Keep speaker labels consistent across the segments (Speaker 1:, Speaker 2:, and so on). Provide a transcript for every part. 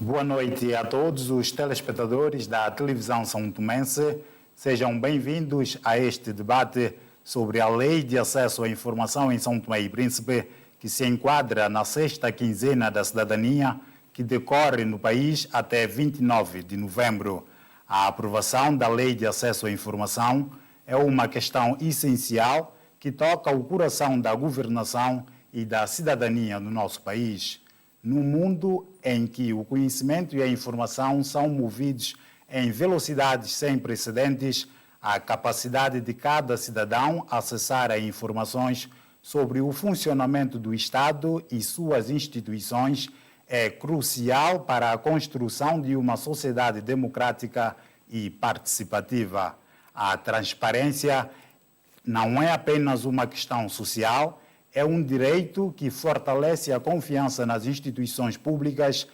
Speaker 1: Boa noite a todos os telespectadores da televisão São Tomense. Sejam bem-vindos a este debate sobre a Lei de Acesso à Informação em São Tomé e Príncipe, que se enquadra na sexta quinzena da cidadania, que decorre no país até 29 de novembro. A aprovação da Lei de Acesso à Informação é uma questão essencial que toca o coração da governação e da cidadania no nosso país. Num mundo em que o conhecimento e a informação são movidos em velocidades sem precedentes, a capacidade de cada cidadão acessar a informações sobre o funcionamento do Estado e suas instituições é crucial para a construção de uma sociedade democrática e participativa. A transparência não é apenas uma questão social, é um direito que fortalece a confiança nas instituições públicas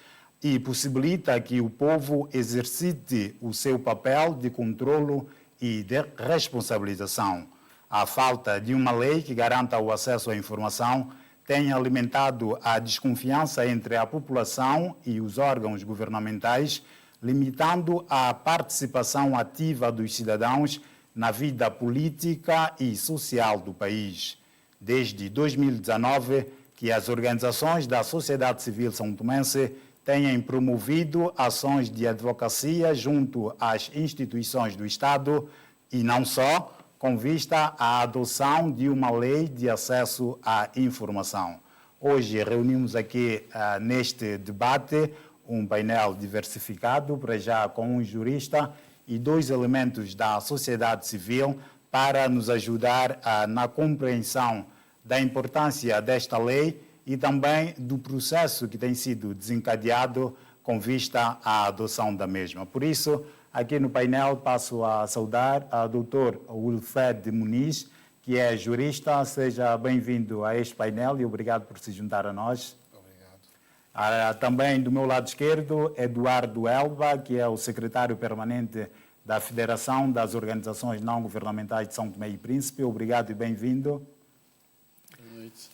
Speaker 1: e possibilita que o povo exercite o seu papel de controlo e de responsabilização. A falta de uma lei que garanta o acesso à informação tem alimentado a desconfiança entre a população e os órgãos governamentais, limitando a participação ativa dos cidadãos na vida política e social do país. Desde 2019, que as organizações da sociedade civil são tomense têm promovido ações de advocacia junto às instituições do Estado e não só, com vista à adoção de uma lei de acesso à informação. Hoje reunimos aqui neste debate um painel diversificado, para já com um jurista e dois elementos da sociedade civil para nos ajudar na compreensão da importância desta lei e também do processo que tem sido desencadeado com vista à adoção da mesma. Por isso, aqui no painel passo a saudar a Dr. Wilfred Muniz, que é jurista. Seja bem-vindo a este painel e obrigado por se juntar a nós. Obrigado. Também do meu lado esquerdo, Eduardo Elba, que é o secretário permanente da Federação das Organizações Não Governamentais de São Tomé e Príncipe. Obrigado e bem-vindo.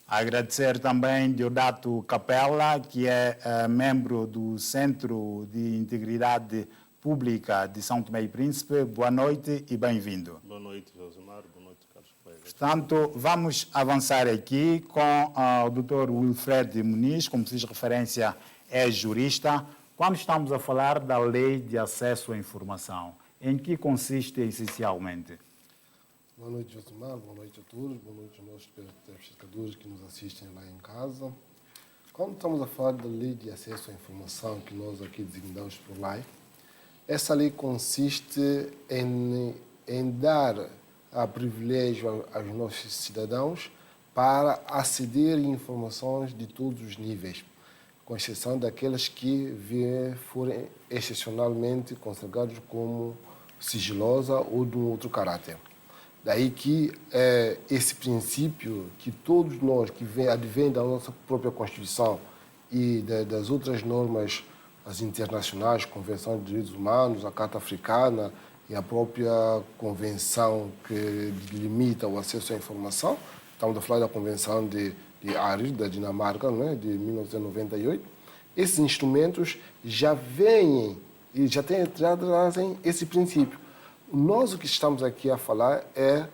Speaker 1: Agradecer também Deodato Capella, que é membro do Centro de Integridade Pública de São Tomé e Príncipe. Boa noite e bem-vindo.
Speaker 2: Boa noite, Josimar. Boa noite, caros colegas.
Speaker 1: Portanto, vamos avançar aqui com o Dr. Wilfred Muniz, como fiz referência, é jurista. Quando estamos a falar da Lei de Acesso à Informação, em que consiste essencialmente?
Speaker 3: Boa noite, Josimar. Boa noite a todos. Boa noite aos nossos telespectadores que nos assistem lá em casa. Quando estamos a falar da Lei de Acesso à Informação, que nós aqui designamos por lei, essa lei consiste em dar a privilégio aos nossos cidadãos para aceder a informações de todos os níveis, com exceção daquelas que forem excepcionalmente consagradas como sigilosa ou de um outro caráter. Daí que esse princípio que todos nós, que advém da nossa própria Constituição e das outras normas, as internacionais, Convenção de Direitos Humanos, a Carta Africana e a própria Convenção que limita o acesso à informação, estamos a falar da Convenção de Aarhus, da Dinamarca, não é? De 1998, esses instrumentos já vêm e já trazem esse princípio. Nós o que estamos aqui a falar é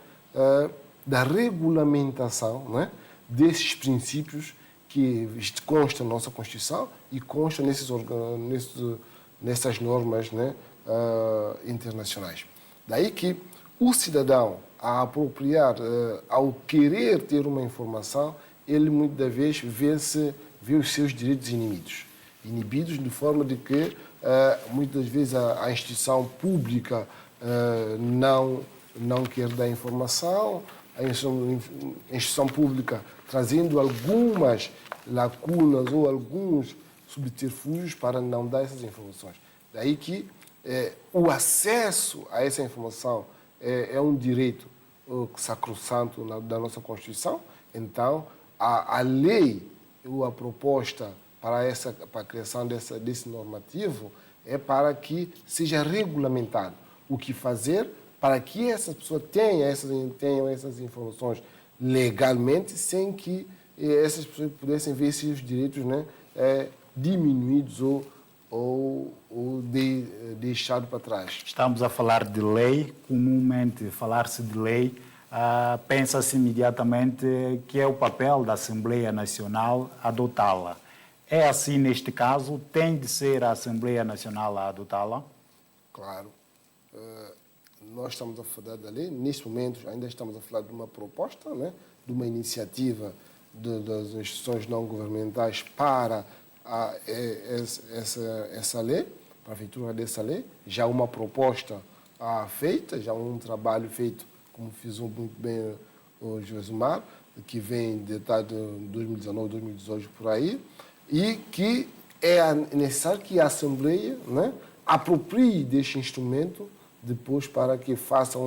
Speaker 3: da regulamentação, não é? Desses princípios que constam na nossa Constituição e constam nessas normas, né, internacionais. Daí que o cidadão, a apropriar, ao querer ter uma informação, ele muitas vezes vê os seus direitos inibidos de forma de que muitas vezes a instituição pública não quer dar informação, a instituição pública trazendo algumas lacunas ou alguns subterfúgios para não dar essas informações. Daí que o acesso a essa informação é um direito sacrossanto da nossa Constituição. Então, a lei ou a proposta para a criação desse normativo é para que seja regulamentado o que fazer para que essa pessoa tenha essas informações legalmente, sem que essas pessoas pudessem ver seus direitos, né, diminuídos ou ou deixado para trás.
Speaker 1: Estamos a falar de lei, comumente falar-se de lei, pensa-se imediatamente que é o papel da Assembleia Nacional adotá-la. É assim neste caso? Tem de ser a Assembleia Nacional a adotá-la?
Speaker 3: Claro. Nós estamos a falar da lei, neste momento ainda estamos a falar de uma proposta, né, de uma iniciativa das instituições não governamentais para essa lei, para a feitura dessa lei. Já uma proposta feita, já um trabalho feito, como fez muito bem o Josmar, que vem de 2019, 2018 por aí, e que é necessário que a Assembleia, né, aproprie deste instrumento depois para que faça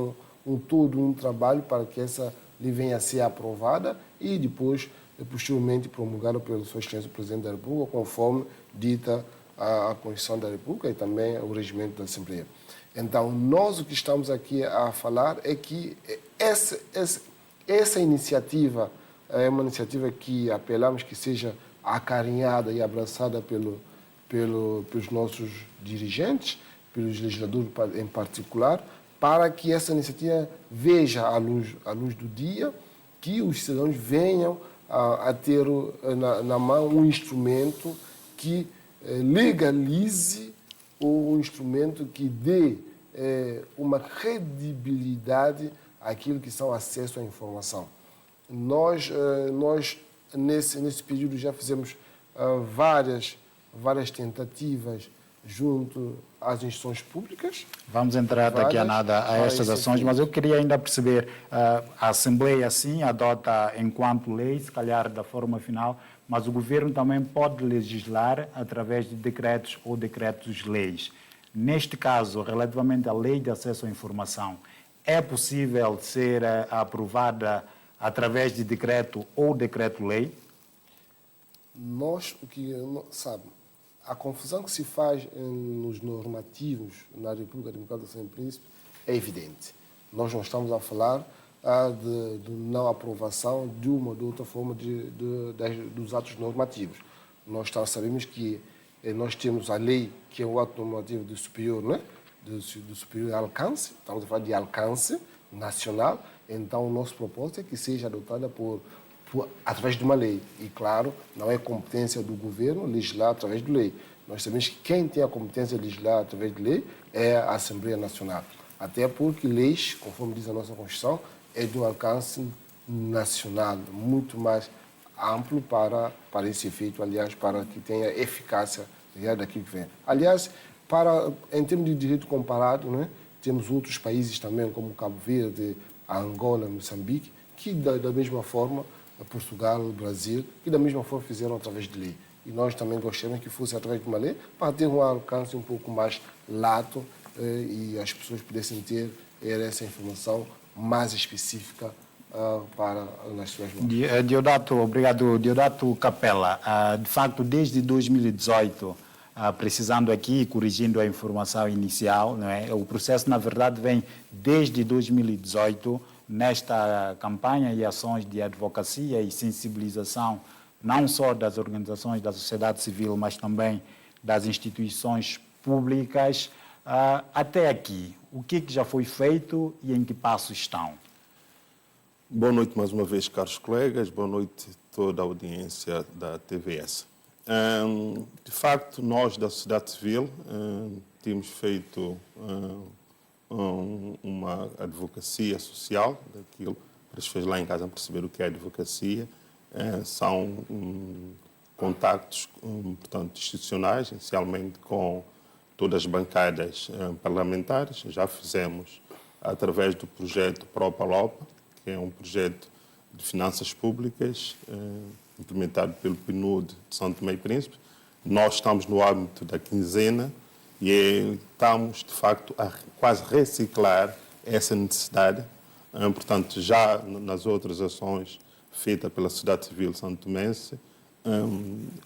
Speaker 3: todo um trabalho para que essa lei venha a ser aprovada e depois, posteriormente, promulgada pelo Sua Excelência o Presidente da República, conforme dita a Constituição da República e também o regimento da Assembleia. Então, nós o que estamos aqui a falar é que essa iniciativa é uma iniciativa que apelamos que seja acarinhada e abraçada pelos nossos dirigentes, pelos legisladores em particular, para que essa iniciativa veja a luz do dia, que os cidadãos venham a ter na mão um instrumento que legalize ou um instrumento que dê uma credibilidade àquilo que são acesso à informação. Nós nesse período, já fizemos várias tentativas junto às instituições públicas.
Speaker 1: Vamos entrar daqui a nada a estas ações, mas eu queria ainda perceber, a Assembleia sim adota enquanto lei, se calhar da forma final, mas o Governo também pode legislar através de decretos ou decretos-leis. Neste caso, relativamente à Lei de Acesso à Informação, é possível ser aprovada através de decreto ou decreto-lei?
Speaker 3: O que sabe, a confusão que se faz nos normativos na República Democrática de São Príncipe é evidente. Nós não estamos a falar de não aprovação de uma ou de outra forma dos atos normativos. Nós sabemos que nós temos a lei, que é o ato normativo do superior, né? do superior alcance, estamos a falar de alcance nacional, então o nosso propósito é que seja adotada através de uma lei. E, claro, não é competência do governo legislar através de lei. Nós sabemos que quem tem a competência de legislar através de lei é a Assembleia Nacional. Até porque leis, conforme diz a nossa Constituição, é de um alcance nacional, muito mais amplo para esse efeito, aliás, para que tenha eficácia daquilo que vem. Aliás, em termos de direito comparado, né, temos outros países também, como Cabo Verde, Angola, Moçambique, que da mesma forma, Portugal, Brasil, que da mesma forma fizeram através de lei. E nós também gostaríamos que fosse através de uma lei para ter um alcance um pouco mais lato e as pessoas pudessem ter essa informação mais específica nas suas mãos.
Speaker 1: Deodato, obrigado. Deodato Capella, de facto, desde 2018, precisando aqui, corrigindo a informação inicial, não é? O processo, na verdade, vem desde 2018, nesta campanha e ações de advocacia e sensibilização, não só das organizações da sociedade civil, mas também das instituições públicas. Até aqui, o que já foi feito e em que passo estão?
Speaker 2: Boa noite mais uma vez, caros colegas. Boa noite a toda a audiência da TVS. De facto, nós da sociedade civil temos feito uma advocacia social, daquilo para as pessoas lá em casa perceber o que é advocacia. São contactos, portanto, institucionais, essencialmente com todas as bancadas parlamentares. Já fizemos através do projeto Propa-Lopa, que é um projeto de finanças públicas implementado pelo PNUD de São Tomé e Príncipe. Nós estamos no âmbito da quinzena e estamos, de facto, a quase reciclar essa necessidade. Portanto, já nas outras ações feitas pela sociedade civil santomense,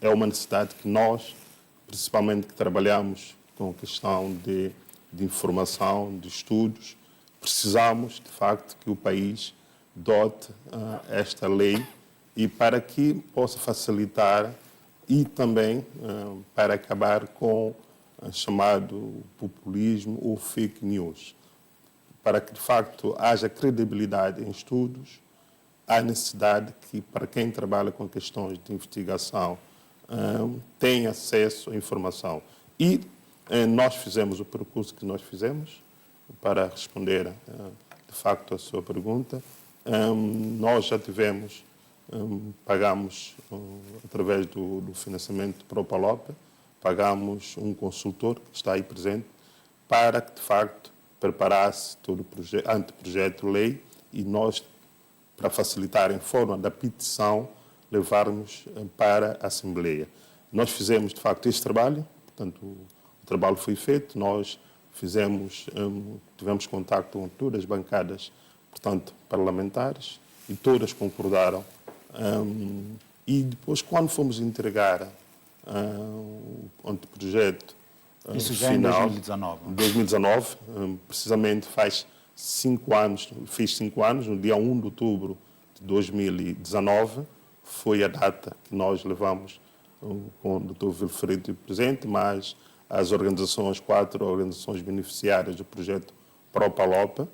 Speaker 2: é uma necessidade que nós, principalmente que trabalhamos com questão de informação, de estudos, precisamos, de facto, que o país dote esta lei e para que possa facilitar e também para acabar com chamado populismo ou fake news. Para que, de facto, haja credibilidade em estudos, há necessidade que, para quem trabalha com questões de investigação, tenha acesso à informação. E nós fizemos o percurso que nós fizemos para responder, de facto, a sua pergunta. Nós já tivemos, pagamos, através do financiamento Propalope, pagamos um consultor que está aí presente para que, de facto, preparasse todo o anteprojeto de lei e nós, para facilitar em forma da petição, levarmos para a Assembleia. Nós fizemos, de facto, este trabalho, portanto, o trabalho foi feito, nós tivemos contato com todas as bancadas, portanto, parlamentares, e todas concordaram. E depois, quando fomos entregar o anteprojeto
Speaker 1: isso já
Speaker 2: final,
Speaker 1: em 2019?
Speaker 2: Em 2019, precisamente faz 5 anos, fiz 5 anos, no dia 1 de outubro de 2019, foi a data que nós levamos com o Dr. Wilfredo presente, mas as organizações, 4 organizações beneficiárias do projeto Propalope,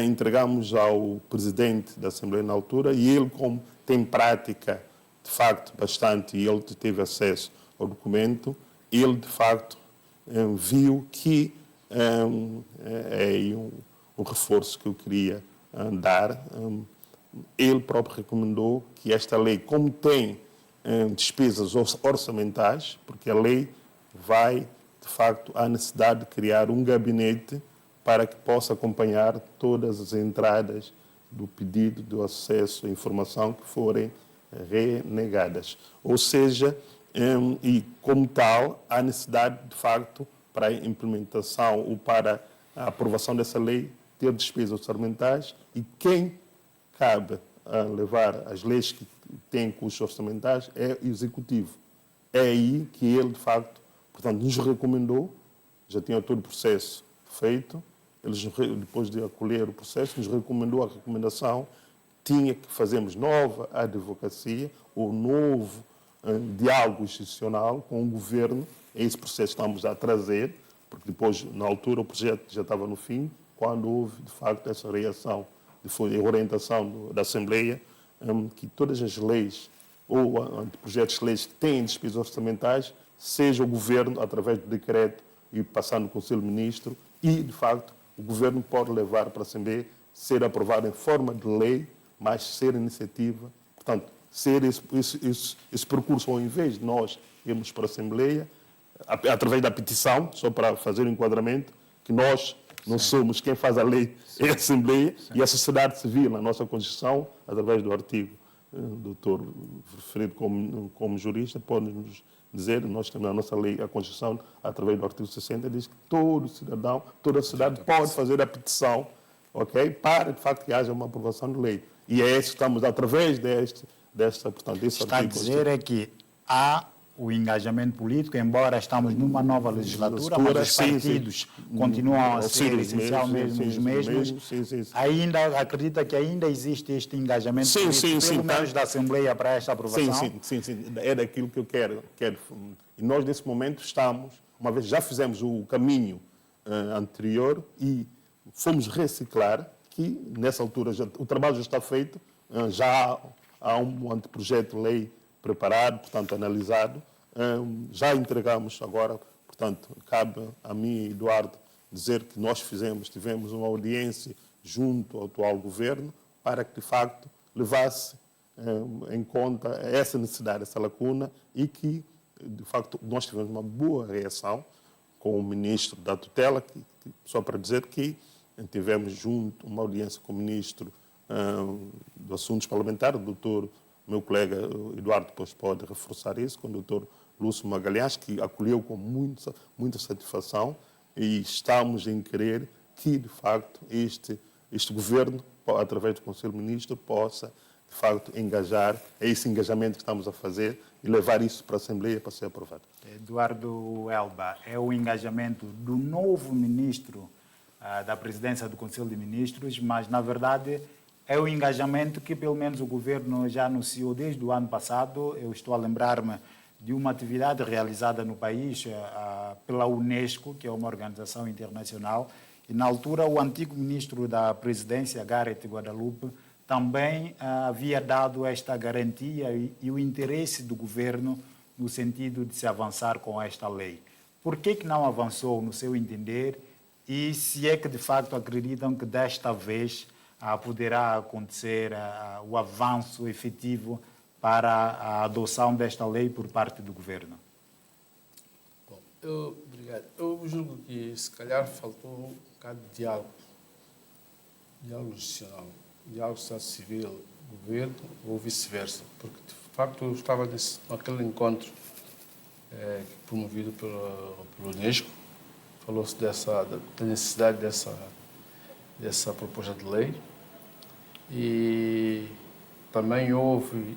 Speaker 2: entregamos ao presidente da Assembleia na altura e ele, como tem prática, de facto, bastante, e ele teve acesso ao documento, ele, de facto, viu que é um reforço que eu queria dar. Ele próprio recomendou que esta lei, como tem despesas orçamentais, porque a lei vai, de facto, à necessidade de criar um gabinete para que possa acompanhar todas as entradas do pedido do acesso à informação que forem renegadas. Ou seja, e como tal, há necessidade, de facto, para a implementação ou para a aprovação dessa lei, ter despesas orçamentais e quem cabe a levar as leis que têm custos orçamentais é o Executivo. É aí que ele, de facto, portanto, nos recomendou, já tinha todo o processo feito, eles, depois de acolher o processo, nos recomendou a recomendação, tinha que fazermos nova advocacia ou novo diálogo institucional com o governo. Esse processo estamos a trazer, porque depois, na altura, o projeto já estava no fim, quando houve, de facto, essa reação, a orientação da Assembleia, que todas as leis ou projetos de leis que têm despesas orçamentais, seja o governo, através do decreto e passando no Conselho de Ministros, e, de facto, o governo pode levar para a Assembleia, ser aprovado em forma de lei, mas ser iniciativa, portanto, ser esse percurso, ao invés de nós irmos para a Assembleia, através da petição, só para fazer o enquadramento, que nós não somos quem faz a lei, é a Assembleia, e a sociedade civil, na nossa Constituição, através do artigo, o doutor referido como jurista, pode nos dizer, nós temos a nossa lei, a Constituição, através do artigo 60, diz que todo cidadão, toda a sociedade pode fazer a petição, ok? Para, de facto, que haja uma aprovação de lei. E é isso que estamos, através desse artigo...
Speaker 1: Está a dizer é que há o engajamento político, embora estamos numa nova legislatura, mas os partidos continuam a ser essencialmente os mesmos. Ainda acredita que ainda existe este engajamento político, pelo menos da Assembleia, para esta aprovação?
Speaker 2: Sim. É daquilo que eu quero. E nós, nesse momento, estamos, uma vez já fizemos o caminho anterior e fomos reciclar, que nessa altura o trabalho já está feito, já há um anteprojeto de lei preparado, portanto, analisado. Já entregamos agora, portanto, cabe a mim, Eduardo, dizer que nós tivemos uma audiência junto ao atual governo para que, de facto, levasse em conta essa necessidade, essa lacuna e que, de facto, nós tivemos uma boa reação com o ministro da tutela, só para dizer que tivemos junto uma audiência com o ministro dos Assuntos Parlamentares, o doutor, meu colega Eduardo depois pode reforçar isso, com o doutor Lúcio Magalhães, que acolheu com muita satisfação e estamos em querer que, de facto, este governo, através do Conselho de Ministros, possa, de facto, engajar, é esse engajamento que estamos a fazer e levar isso para a Assembleia para ser aprovado.
Speaker 1: Eduardo Elba, é o engajamento do novo ministro da presidência do Conselho de Ministros, mas, na verdade, é o engajamento que, pelo menos, o governo já anunciou desde o ano passado. Eu estou a lembrar-me de uma atividade realizada no país pela Unesco, que é uma organização internacional, e na altura o antigo ministro da presidência, Gareth Guadalupe, também havia dado esta garantia e o interesse do governo no sentido de se avançar com esta lei. Por que não avançou, no seu entender, e se é que de facto acreditam que desta vez poderá acontecer o avanço efetivo para a adoção desta lei por parte do governo?
Speaker 4: Bom, obrigado. Eu julgo que se calhar faltou um bocado de diálogo institucional, diálogo sociedade civil, governo ou vice-versa, porque de facto eu estava naquele encontro promovido pelo Unesco, falou-se da necessidade dessa proposta de lei e também houve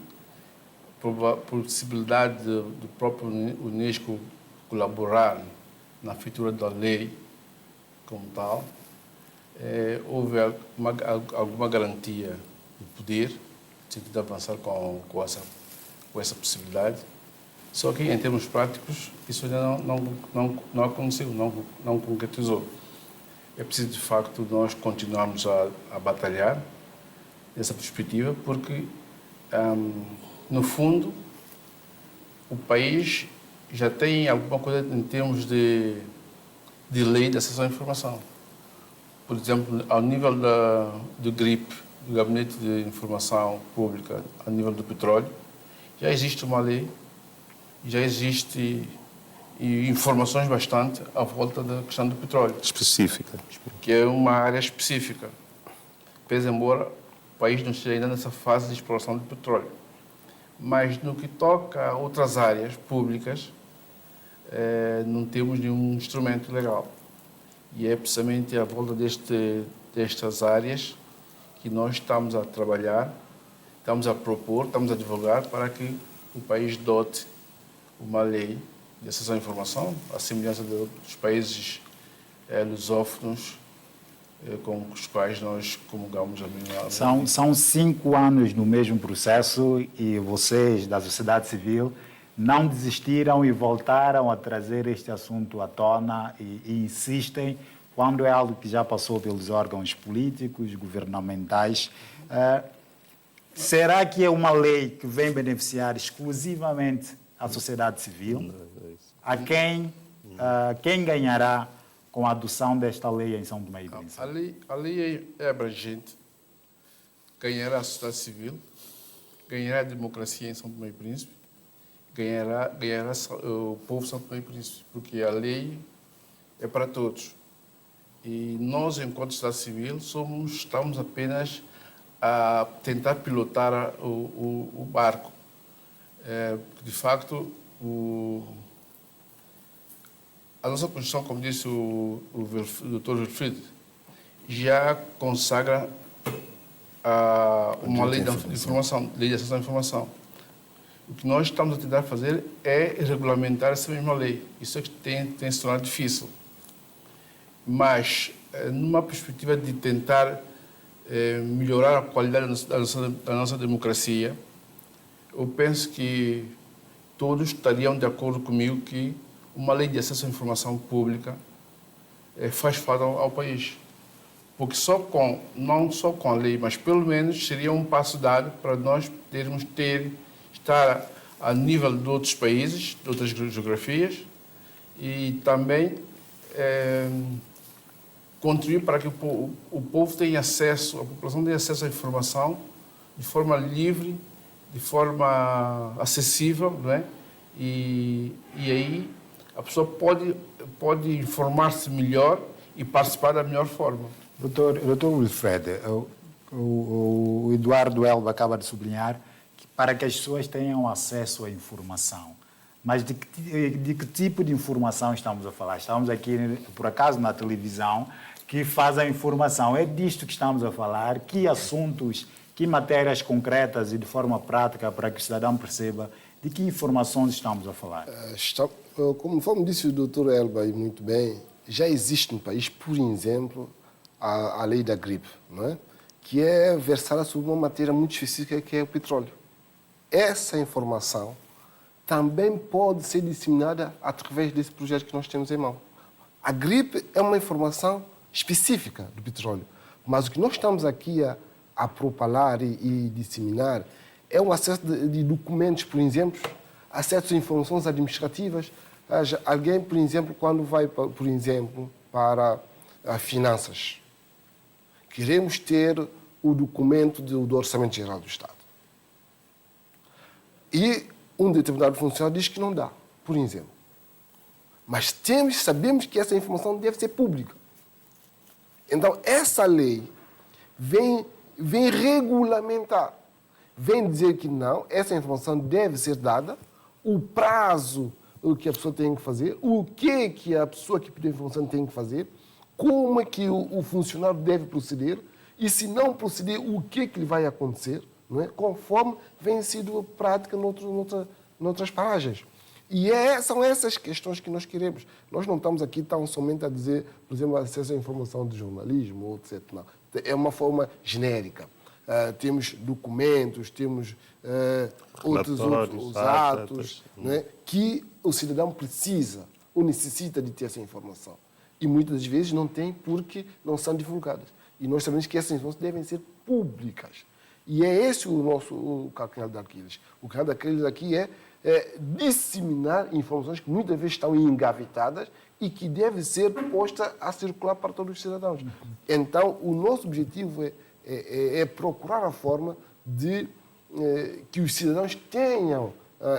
Speaker 4: possibilidade do próprio Unesco colaborar na feitura da lei como tal. Houve alguma garantia de poder, no sentido de avançar com essa possibilidade. Só que, em termos práticos, isso ainda não aconteceu, não concretizou. É preciso, de facto, nós continuarmos a batalhar nessa perspectiva, porque, no fundo, o país já tem alguma coisa em termos de lei de acesso à informação. Por exemplo, ao nível do GRIP, do Gabinete de Informação Pública, ao nível do petróleo, já existe uma lei, já existe informações bastante à volta da questão do petróleo.
Speaker 2: Específica.
Speaker 4: Que é uma área específica. Pese embora o país não esteja ainda nessa fase de exploração do petróleo. Mas no que toca a outras áreas públicas, não temos nenhum instrumento legal. E é precisamente à volta destas áreas que nós estamos a trabalhar, estamos a propor, estamos a divulgar para que o país dote uma lei de acesso à informação, à semelhança dos países lusófonos com os quais nós comungamos a minha...
Speaker 1: São 5 anos no mesmo processo e vocês, da sociedade civil, não desistiram e voltaram a trazer este assunto à tona e insistem quando é algo que já passou pelos órgãos políticos, governamentais. Será que é uma lei que vem beneficiar exclusivamente a sociedade civil? A quem ganhará com a adoção desta lei em São Tomé e Príncipe?
Speaker 4: A lei é abrangente. Ganhará a sociedade civil, ganhará a democracia em São Tomé e Príncipe, ganhará o povo de São Tomé e Príncipe, porque a lei é para todos. E nós, enquanto sociedade civil, estamos apenas a tentar pilotar o barco. De facto, a nossa Constituição, como disse o Dr. Wilfried, já consagra uma lei de informação, lei de acesso à informação. O que nós estamos a tentar fazer é regulamentar essa mesma lei. Isso é que tem se tornado difícil. Mas, numa perspectiva de tentar melhorar a qualidade da nossa democracia, eu penso que todos estariam de acordo comigo que uma lei de acesso à informação pública faz falta ao país. Porque não só com a lei, mas pelo menos seria um passo dado para nós podermos estar a nível de outros países, de outras geografias, e também contribuir para que o povo tenha acesso, a população tenha acesso à informação de forma livre, de forma acessível, não é? E aí a pessoa pode informar-se melhor e participar da melhor forma.
Speaker 1: Doutor Wilfred, o Eduardo Elba acaba de sublinhar que para que as pessoas tenham acesso à informação. Mas de que tipo de informação estamos a falar? Estamos aqui, por acaso, na televisão, que faz a informação. É disto que estamos a falar? Que assuntos, que matérias concretas e de forma prática para que o cidadão perceba de que informações estamos a falar?
Speaker 3: Conforme disse o Dr. Elba, e muito bem, já existe no país, por exemplo, a lei da gripe, não é? Que é versada sobre uma matéria muito específica, que é o petróleo. Essa informação também pode ser disseminada através desse projeto que nós temos em mão. A gripe é uma informação específica do petróleo, mas o que nós estamos aqui a propalar e disseminar é o acesso de documentos, por exemplo, acesso a informações administrativas. Alguém, por exemplo, quando vai, por exemplo, para as finanças, queremos ter o documento do Orçamento Geral do Estado. E um determinado funcionário diz que não dá, por exemplo. Mas sabemos que essa informação deve ser pública. Então, essa lei vem regulamentar, vem dizer que não, essa informação deve ser dada, o prazo que a pessoa tem que fazer, o que a pessoa que pediu a informação tem que fazer, como é que o funcionário deve proceder, e se não proceder, o que lhe vai acontecer, não é? Conforme vem sido prática noutras paragens. E são essas questões que nós queremos. Nós não estamos aqui tão somente a dizer, por exemplo, acesso à informação de jornalismo, ou etc. Não. É uma forma genérica. Temos documentos, temos outros atos, né, que o cidadão precisa ou necessita de ter essa informação. E muitas das vezes não tem porque não são divulgadas. E nós sabemos que essas informações devem ser públicas. E é esse o calcanhar de Aquiles. O calcanhar de Aquiles aqui é disseminar informações que muitas vezes estão engavetadas e que devem ser postas a circular para todos os cidadãos. Então, o nosso objetivo é procurar a forma de que os cidadãos tenham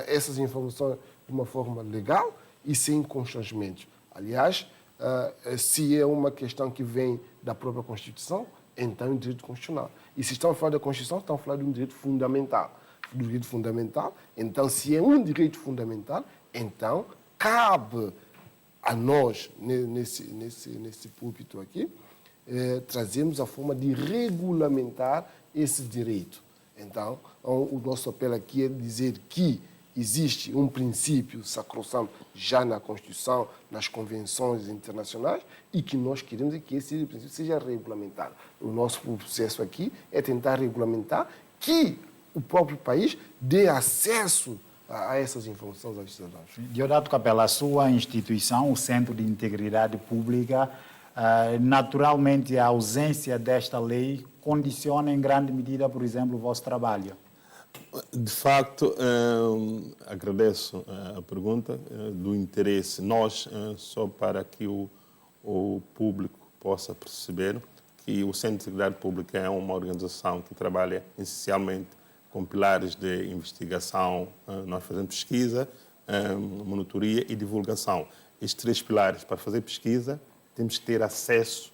Speaker 3: essas informações de uma forma legal e sem constrangimentos. Aliás, se é uma questão que vem da própria Constituição, então é um direito constitucional. E se estão a falar da Constituição, estão a falar de um direito fundamental. Do direito fundamental, então, se é um direito fundamental, então cabe a nós, nesse púlpito aqui, trazermos a forma de regulamentar esse direito. Então, o nosso apelo aqui é dizer que existe um princípio sacrossanto já na Constituição, nas convenções internacionais, e que nós queremos que esse princípio seja regulamentado. O nosso processo aqui é tentar regulamentar que o próprio país dê acesso a essas informações aos cidadãos.
Speaker 1: Deodato Capela, a sua instituição, o Centro de Integridade Pública, naturalmente a ausência desta lei condiciona em grande medida, por exemplo, o vosso trabalho.
Speaker 2: De facto, agradeço a pergunta do interesse. Nós, só para que o público possa perceber que o Centro de Integridade Pública é uma organização que trabalha essencialmente com pilares de investigação. Nós fazemos pesquisa, monitoria e divulgação. Estes três pilares, para fazer pesquisa, temos que ter acesso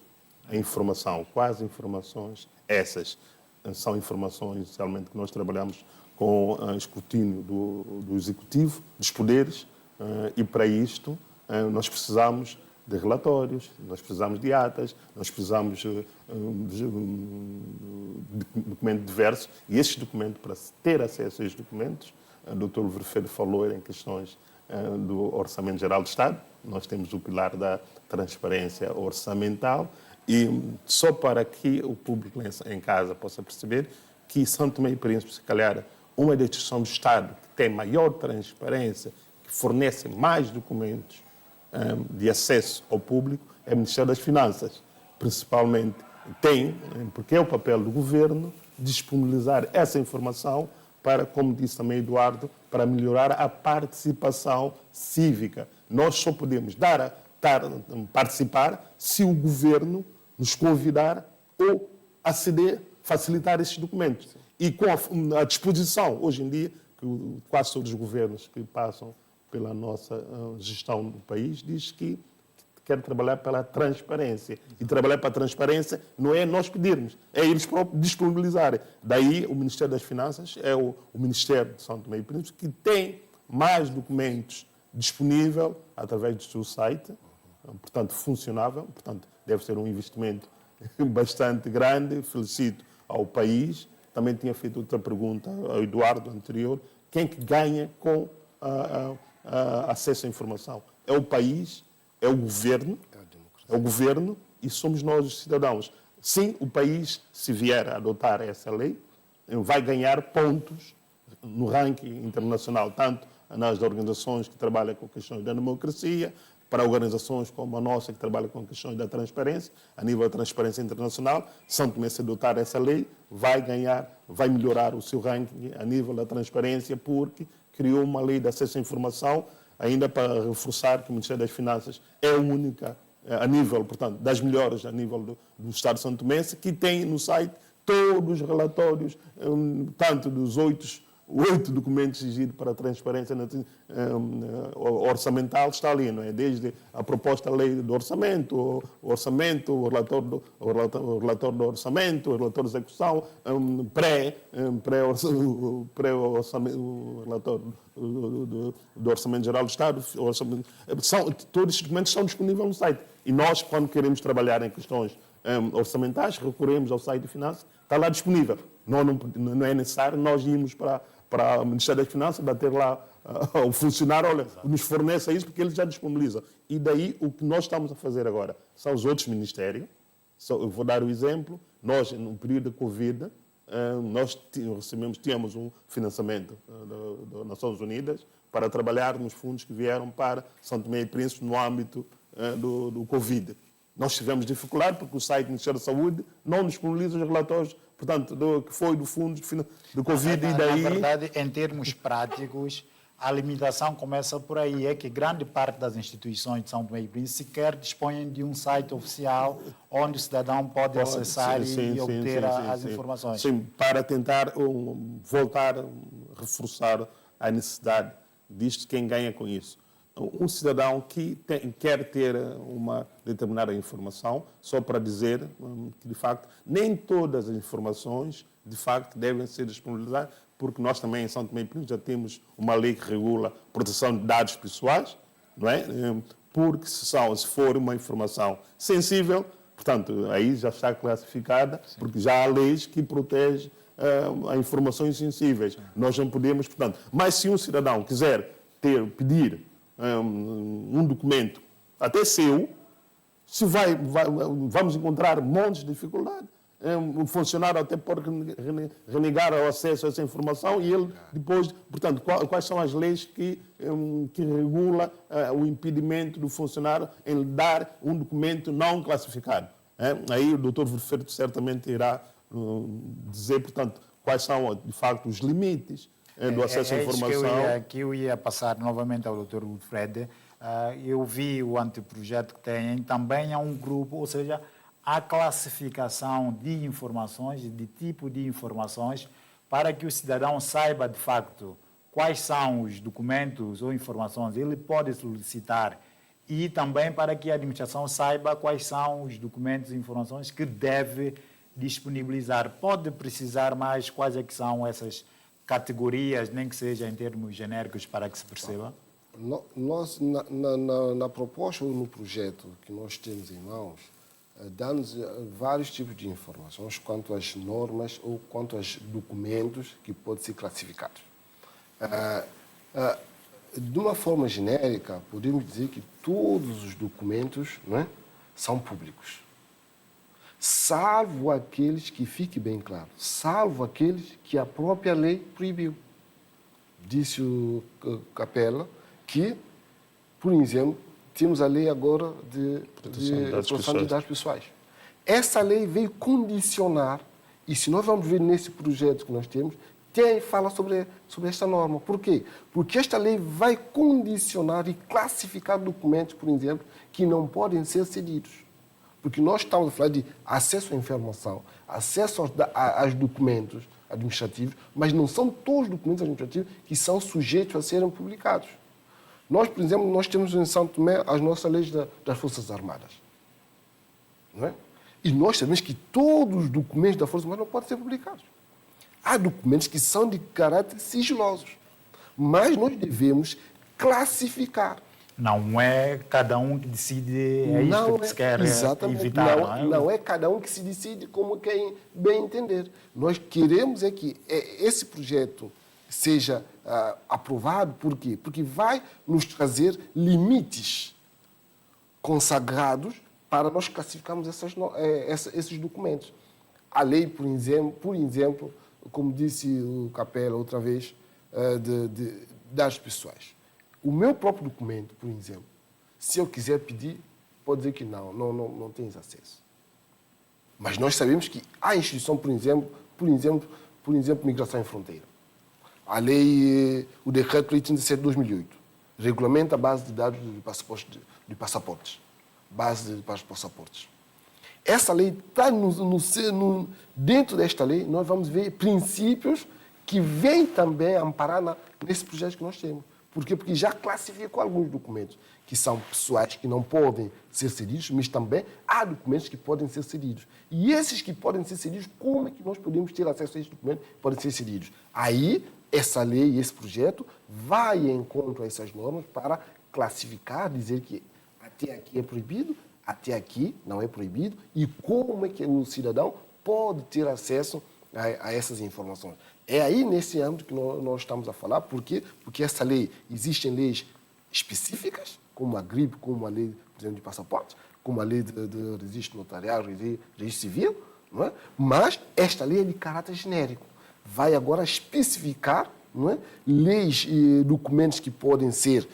Speaker 2: à informação. Quais informações? Essas são informações, essencialmente, que nós trabalhamos com escrutínio do Executivo, dos poderes, e para isto nós precisamos de relatórios, nós precisamos de atas, nós precisamos de documentos diversos, e esses documentos, para ter acesso a esses documentos, o Dr. Verfeiro falou em questões do Orçamento Geral do Estado, nós temos o pilar da transparência orçamental, e só para que o público em casa possa perceber que São Tomé e Príncipe, se calhar, uma das instituições do Estado que tem maior transparência, que fornece mais documentos de acesso ao público, é o Ministério das Finanças. Principalmente porque é o papel do governo disponibilizar essa informação para, como disse também Eduardo, para melhorar a participação cívica. Nós só podemos participar se o governo nos convidar ou aceder, facilitar esses documentos. E com a disposição, hoje em dia, que quase todos os governos que passam pela nossa gestão do país diz que quer trabalhar pela transparência. E trabalhar para a transparência não é nós pedirmos, é eles próprios disponibilizarem. Daí o Ministério das Finanças é o Ministério de São Tomé e Príncipe que tem mais documentos disponíveis através do seu site, portanto funcionável, portanto deve ser um investimento bastante grande. Felicito ao país. Também tinha feito outra pergunta ao Eduardo anterior. Quem que ganha com acesso à informação? É o país, é o governo e somos nós os cidadãos. Sim, o país, se vier a adotar essa lei, vai ganhar pontos no ranking internacional, tanto nas organizações que trabalham com questões da democracia, para organizações como a nossa, que trabalha com questões da transparência, a nível da transparência internacional. São Tomé, se adotar essa lei, vai ganhar, vai melhorar o seu ranking a nível da transparência, porque criou uma lei de acesso à informação, ainda para reforçar que o Ministério das Finanças é a única, a nível, portanto, das melhores a nível do Estado de São Tomé, que tem no site todos os relatórios, tanto dos oito documentos exigidos para a transparência orçamental, está ali, não é? Desde a proposta da lei do orçamento, o relatório do orçamento, o relatório de execução, o relatório do Orçamento Geral do Estado, todos esses documentos estão disponíveis no site. E nós, quando queremos trabalhar em questões orçamentais, recorremos ao site de finanças, está lá disponível. Não é necessário nós irmos para o Ministério das Finanças, bater lá o funcionário, olha, nos forneça isso, porque eles já disponibilizam. E daí o que nós estamos a fazer agora são os outros ministérios. Eu vou dar o exemplo. Nós, no período da Covid, nós tínhamos um financiamento das Nações Unidas para trabalhar nos fundos que vieram para São Tomé e Príncipe no âmbito do Covid. Nós tivemos dificuldade porque o site do Ministério da Saúde não disponibiliza os relatórios, portanto, que foi do fundo do Covid e daí...
Speaker 1: Na verdade, em termos práticos, a limitação começa por aí, é que grande parte das instituições de São Tomé e Príncipe sequer dispõem de um site oficial onde o cidadão pode acessar e obter as informações.
Speaker 2: Sim, para tentar voltar, reforçar a necessidade disto, quem ganha com isso. Um cidadão que quer ter uma determinada informação, só para dizer que, de facto, nem todas as informações, de facto, devem ser disponibilizadas, porque nós também, em São Tomé e Príncipe, já temos uma lei que regula a proteção de dados pessoais, não é? Porque se for uma informação sensível, portanto, aí já está classificada, porque já há leis que protegem informações sensíveis. Nós não podemos, portanto... Mas se um cidadão quiser pedir um documento, até seu, vamos encontrar montes de dificuldade. O funcionário até pode renegar o acesso a essa informação e ele depois, portanto, quais são as leis que regulam o impedimento do funcionário em dar um documento não classificado. Aí o Dr. Verferto certamente irá dizer, portanto, quais são, de facto, os limites do acesso à informação.
Speaker 1: Que eu ia passar novamente ao Dr. Wilfred. Eu vi o anteprojeto que tem, também há um grupo, ou seja, a classificação de informações, de tipo de informações, para que o cidadão saiba, de facto, quais são os documentos ou informações ele pode solicitar e também para que a administração saiba quais são os documentos e informações que deve disponibilizar. Pode precisar mais quais é que são essas categorias, nem que seja em termos genéricos, para que se perceba?
Speaker 3: Nós, na proposta ou no projeto que nós temos em mãos, dá-nos vários tipos de informações quanto às normas ou quanto aos documentos que podem ser classificados. De uma forma genérica, podemos dizer que todos os documentos, não é, são públicos. Salvo aqueles que, fique bem claro, salvo aqueles que a própria lei proibiu. Disse o Capela que, por exemplo, temos a lei agora de proteção de dados pessoais. Essa lei veio condicionar, e se nós vamos ver nesse projeto que nós temos, fala sobre esta norma. Por quê? Porque esta lei vai condicionar e classificar documentos, por exemplo, que não podem ser cedidos. Porque nós estamos a falar de acesso à informação, acesso aos documentos administrativos, mas não são todos os documentos administrativos que são sujeitos a serem publicados. Nós, por exemplo, nós temos em São Tomé as nossas leis das Forças Armadas. Não é? E nós sabemos que todos os documentos da Força Armada não podem ser publicados. Há documentos que são de caráter sigilosos, mas nós devemos classificar.
Speaker 1: Não é cada um que decide, isto que se quer evitar.
Speaker 3: Não é cada um que se decide como quem bem entender. Nós queremos é que esse projeto seja aprovado. Por quê? Porque vai nos trazer limites consagrados para nós classificarmos esses documentos. A lei, por exemplo, como disse o Capela outra vez, dados pessoais. O meu próprio documento, por exemplo, se eu quiser pedir, pode dizer que não tens acesso. Mas nós sabemos que há instituição, por exemplo, Migração e Fronteira. A lei, o Decreto-Lei 37 de 2008, regulamenta a base de dados de passaportes. Base de passaportes. Essa lei está dentro desta lei, nós vamos ver princípios que vêm também amparar nesse projeto que nós temos. Por quê? Porque já classificou alguns documentos que são pessoais, que não podem ser cedidos, mas também há documentos que podem ser cedidos. E esses que podem ser cedidos, como é que nós podemos ter acesso a esses documentos que podem ser cedidos? Aí, essa lei, esse projeto, vai em encontro a essas normas para classificar, dizer que até aqui é proibido, até aqui não é proibido, e como é que o cidadão pode ter acesso a essas informações. É aí, nesse âmbito, que nós estamos a falar. Por quê? Porque essa lei, existem leis específicas, como a GRIP, como a lei, por exemplo, de passaportes, como a lei de registro notarial, registro civil, não é? Mas esta lei é de caráter genérico. Vai agora especificar, não é, leis e documentos que podem ser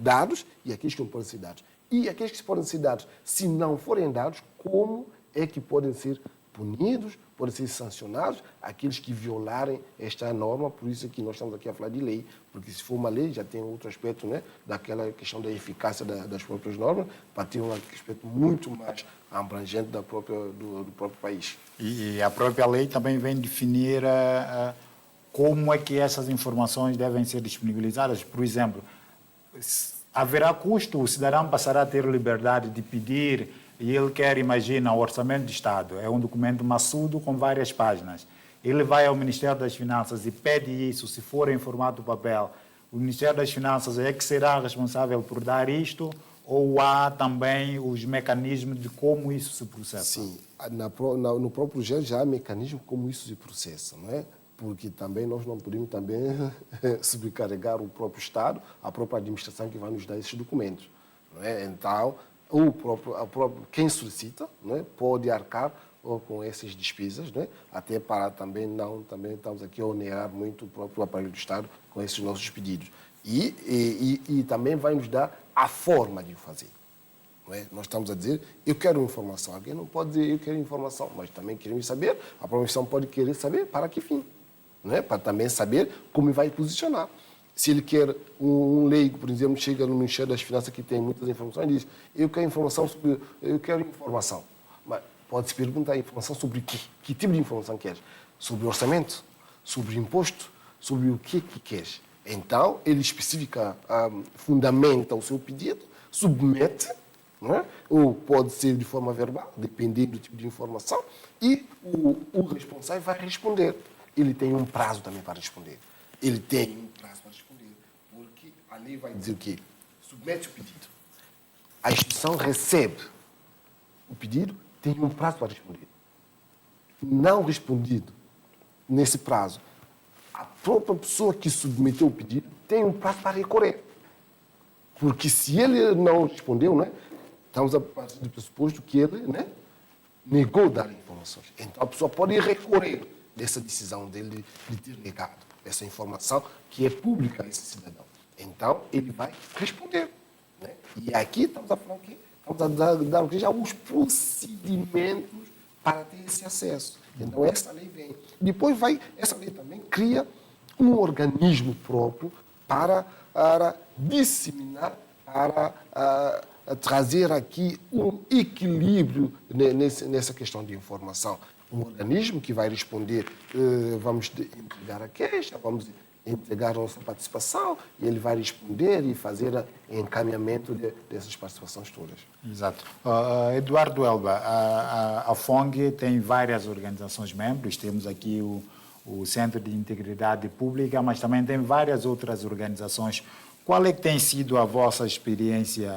Speaker 3: dados e aqueles que não podem ser dados. E aqueles que podem ser dados, se não forem dados, como é que podem ser punidos, podem ser sancionados aqueles que violarem esta norma. Por isso é que nós estamos aqui a falar de lei, porque se for uma lei já tem outro aspecto, né, daquela questão da eficácia das próprias normas, para ter um aspecto muito mais abrangente do próprio país.
Speaker 1: E a própria lei também vem definir como é que essas informações devem ser disponibilizadas. Por exemplo, haverá custo, o cidadão passará a ter liberdade de pedir, e ele quer, imagina, o Orçamento de Estado. É um documento maçudo com várias páginas. Ele vai ao Ministério das Finanças e pede isso, se for em formato papel. O Ministério das Finanças é que será responsável por dar isto, ou há também os mecanismos de como isso se processa?
Speaker 3: Sim, no próprio projeto já há mecanismos como isso se processa, não é? Porque também nós não podemos também sobrecarregar o próprio Estado, a própria administração que vai nos dar esses documentos, não é? Então, quem solicita, não é, pode arcar com essas despesas, não é? Até para também estamos aqui a onerar muito o próprio aparelho do Estado com esses nossos pedidos. E também vai nos dar a forma de o fazer. Não é? Nós estamos a dizer, eu quero informação. Alguém não pode dizer, eu quero informação, mas também queremos saber, a profissão pode querer saber para que fim. Não é? Para também saber como vai posicionar. Se ele quer um leigo, por exemplo, chega no Ministério das Finanças que tem muitas informações e diz, eu quero informação. Mas pode-se perguntar informação sobre que tipo de informação queres? Sobre orçamento? Sobre imposto? Sobre o que queres? Então, ele especifica, fundamenta o seu pedido, submete, não é? Ou pode ser de forma verbal, dependendo do tipo de informação, e o responsável vai responder. Ele tem um prazo também para responder. Ele tem um prazo para responder, porque a lei vai dizer o quê? Submete o pedido. A instituição recebe o pedido, tem um prazo para responder. Não respondido nesse prazo, a própria pessoa que submeteu o pedido tem um prazo para recorrer. Porque se ele não respondeu, né, estamos a partir do pressuposto que ele, né, negou dar informações. Então a pessoa pode recorrer dessa decisão dele de ter negado essa informação que é pública a esse cidadão. Então ele vai responder. Né? E aqui estamos a falar o quê? Estamos a dar já os procedimentos para ter esse acesso. Então essa lei vem. Depois essa lei também cria um organismo próprio para disseminar, para trazer aqui um equilíbrio nessa questão de informação. Um organismo que vai responder, vamos entregar a queixa, vamos entregar a nossa participação, e ele vai responder e fazer encaminhamento dessas participações todas.
Speaker 1: Exato. Eduardo Elba, a FONG tem várias organizações membros, temos aqui o Centro de Integridade Pública, mas também tem várias outras organizações. Qual é que tem sido a vossa experiência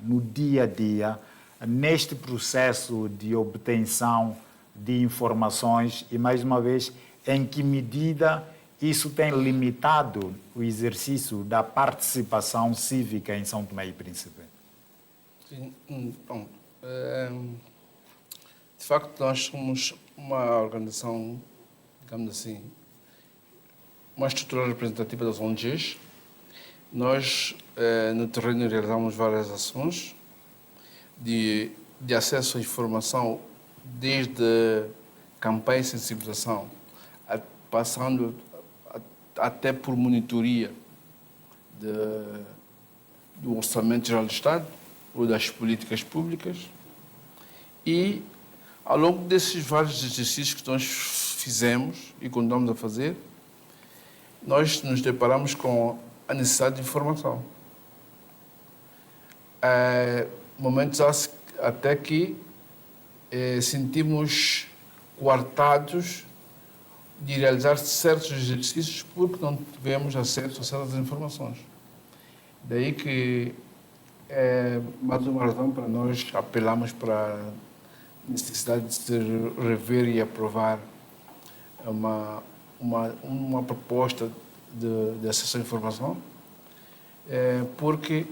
Speaker 1: no dia a dia, neste processo de obtenção de informações e, mais uma vez, em que medida isso tem limitado o exercício da participação cívica em São Tomé e Príncipe?
Speaker 4: Sim, bom, de facto nós somos uma organização, digamos assim, uma estrutura representativa das ONGs. Nós, no terreno, realizamos várias ações de acesso à informação, desde campanha de sensibilização, passando até por monitoria do Orçamento Geral do Estado ou das políticas públicas. E, ao longo desses vários exercícios que nós fizemos e continuamos a fazer, nós nos deparamos com a necessidade de informação. Momentos até que sentimos coartados de realizar certos exercícios porque não tivemos acesso a certas informações. Daí que é mais uma razão para nós apelamos para a necessidade de se rever e aprovar uma proposta de acesso à informação, porque,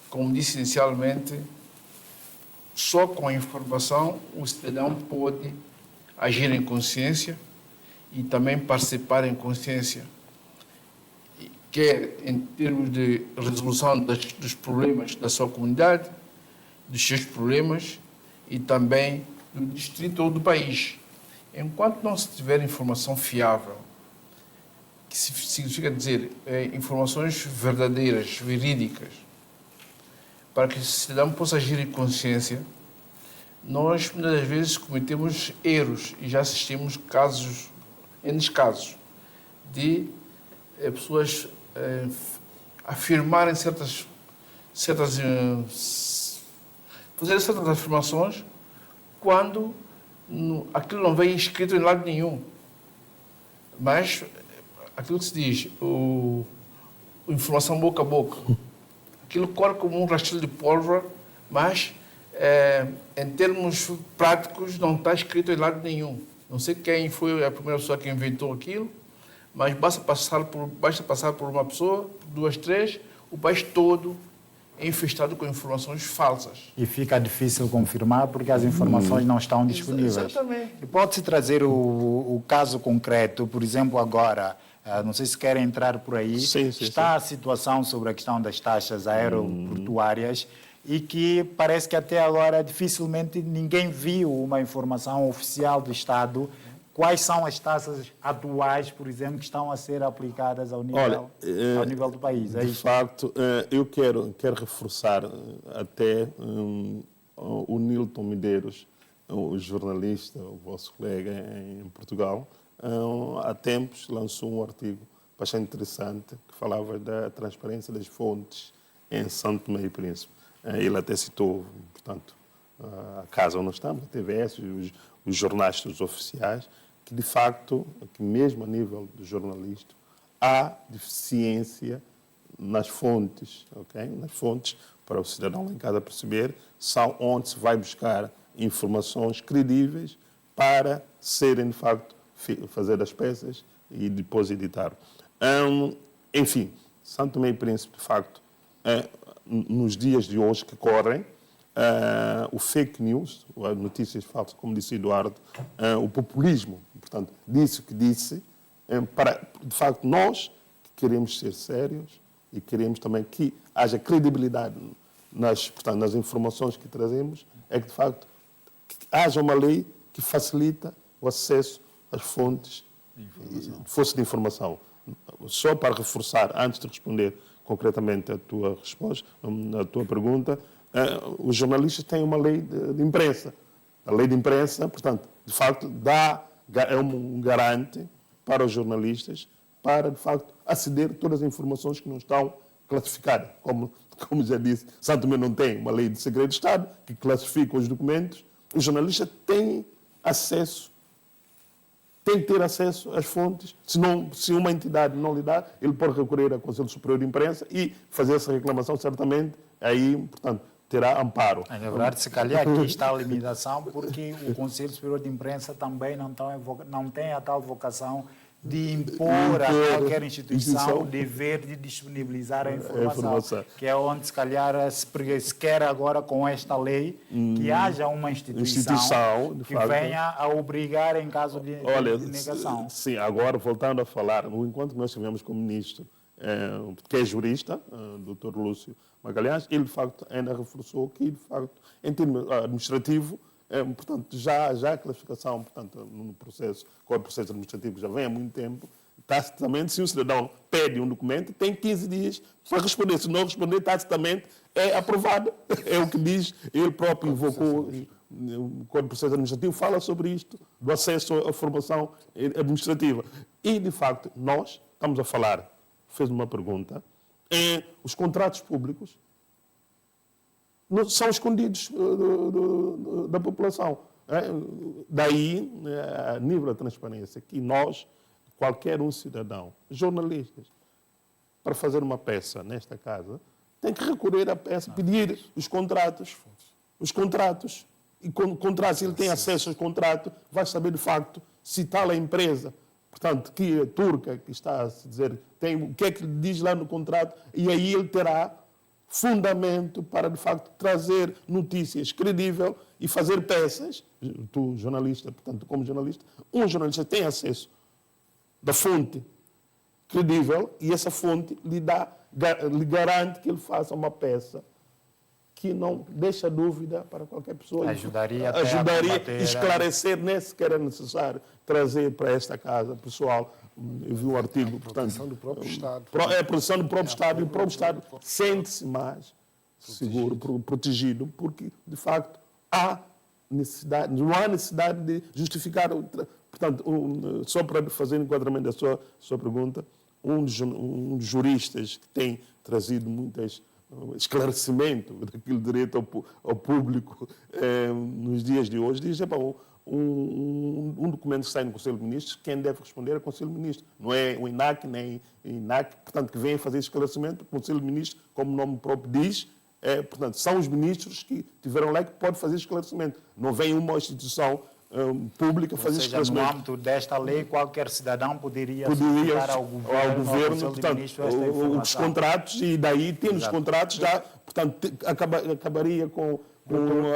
Speaker 4: como disse inicialmente, só com a informação o cidadão pode agir em consciência e também participar em consciência, quer em termos de resolução dos problemas da sua comunidade, dos seus problemas e também do distrito ou do país. Enquanto não se tiver informação fiável, que significa dizer informações verdadeiras, verídicas, para que o cidadão possa agir em consciência, nós muitas das vezes cometemos erros e já assistimos N casos de pessoas afirmarem fazer certas afirmações quando aquilo não vem escrito em lado nenhum. Mas aquilo que se diz, informação boca a boca, aquilo corre como um rastilho de pólvora, mas em termos práticos não está escrito em lado nenhum. Não sei quem foi a primeira pessoa que inventou aquilo, mas basta passar por uma pessoa, duas, três, o país todo é infestado com informações falsas.
Speaker 1: E fica difícil confirmar porque as informações não estão disponíveis.
Speaker 4: Exatamente.
Speaker 1: E pode-se trazer o caso concreto, por exemplo, agora, não sei se querem entrar por aí, está a situação sobre a questão das taxas aeroportuárias e que parece que até agora dificilmente ninguém viu uma informação oficial do Estado. Quais são as taxas atuais, por exemplo, que estão a ser aplicadas ao nível do país?
Speaker 2: De facto, eu quero reforçar até o Nilton Medeiros, o jornalista, o vosso colega em Portugal, há tempos lançou um artigo bastante interessante que falava da transparência das fontes em São Tomé e Príncipe. Ele até citou, portanto, a casa onde nós estamos, a TVS, os jornais oficiais, que de facto, que mesmo a nível do jornalista, há deficiência nas fontes, ok? Nas fontes, para o cidadão lá em casa perceber, são onde se vai buscar informações credíveis para serem, de facto, fazer as peças e depois editar. Enfim, São Tomé e Príncipe, de facto, nos dias de hoje que correm, o fake news, as notícias falsas, como disse Eduardo, o populismo, portanto, disse o que disse, de facto, nós queremos ser sérios e queremos também que haja credibilidade nas informações que trazemos, é que, de facto, que haja uma lei que facilita o acesso às fontes de informação. Só para reforçar, antes de responder concretamente a tua resposta, a tua pergunta, os jornalistas têm uma lei de imprensa. A lei de imprensa, portanto, de facto, é um garante para os jornalistas para, de facto, aceder a todas as informações que não estão classificadas. Como já disse, São Tomé não tem uma lei de segredo de Estado que classifica os documentos. Os jornalistas têm que ter acesso às fontes. Se uma entidade não lhe dá, ele pode recorrer ao Conselho Superior de Imprensa e fazer essa reclamação, certamente, aí, portanto, terá amparo.
Speaker 1: Na verdade, se calhar aqui está a limitação, porque o Conselho Superior de Imprensa também não tem a tal vocação de impor a qualquer instituição o dever de disponibilizar a informação, que é onde, se calhar, se quer agora, com esta lei, que haja uma instituição
Speaker 2: de
Speaker 1: que
Speaker 2: facto,
Speaker 1: venha a obrigar em caso de negação.
Speaker 2: Sim, agora, voltando a falar, no encontro que nós tivemos com o ministro, que é jurista, Dr. Lúcio Magalhães, ele, de facto, ainda reforçou que, de facto, em termos administrativos, portanto, já a classificação, portanto, no processo, qual é o processo administrativo já vem há muito tempo, tacitamente, se um cidadão pede um documento, tem 15 dias para responder. Se não responder, tacitamente é aprovado. É o que diz, ele próprio invocou, o Código de Processo Administrativo fala sobre isto, do acesso à formação administrativa. E, de facto, nós estamos a falar, fez uma pergunta, os contratos públicos são escondidos da população. Daí, a nível da transparência, que nós, qualquer um cidadão, jornalistas, para fazer uma peça nesta casa, tem que recorrer à peça, pedir os contratos. E quando contratos, ele tem acesso aos contratos, vai saber de facto se tal a empresa, portanto, que é turca, que está a se dizer, tem o que é que lhe diz lá no contrato, e aí ele terá fundamento para, de facto, trazer notícias credíveis e fazer peças. Tu, jornalista, portanto, como jornalista, um jornalista tem acesso da fonte credível e essa fonte lhe garante que ele faça uma peça que não deixa dúvida para qualquer pessoa.
Speaker 1: Ajudaria
Speaker 2: a esclarecer, nem sequer é necessário trazer para esta casa, pessoal. Eu vi um artigo, portanto...
Speaker 3: Proteção do próprio Estado.
Speaker 2: É a proteção do próprio Estado, e o próprio Estado sente-se mais seguro, protegido, porque, de facto, não há necessidade de justificar... Portanto, só para fazer o enquadramento da sua pergunta, um dos juristas que tem trazido muitas esclarecimento daquele direito ao público nos dias de hoje, diz, um documento que sai no Conselho de Ministros, quem deve responder é o Conselho de Ministros. Não é o INAC, nem o INAC, portanto, que vem fazer esclarecimento. O Conselho de Ministros, como o nome próprio diz, portanto, são os ministros que tiveram lá que podem fazer esclarecimento. Não vem uma instituição pública fazer esclarecimento.
Speaker 1: No âmbito desta lei, qualquer cidadão poderia solicitar ao governo, portanto,
Speaker 2: os contratos, e daí, tendo os contratos, já, portanto, acabaria com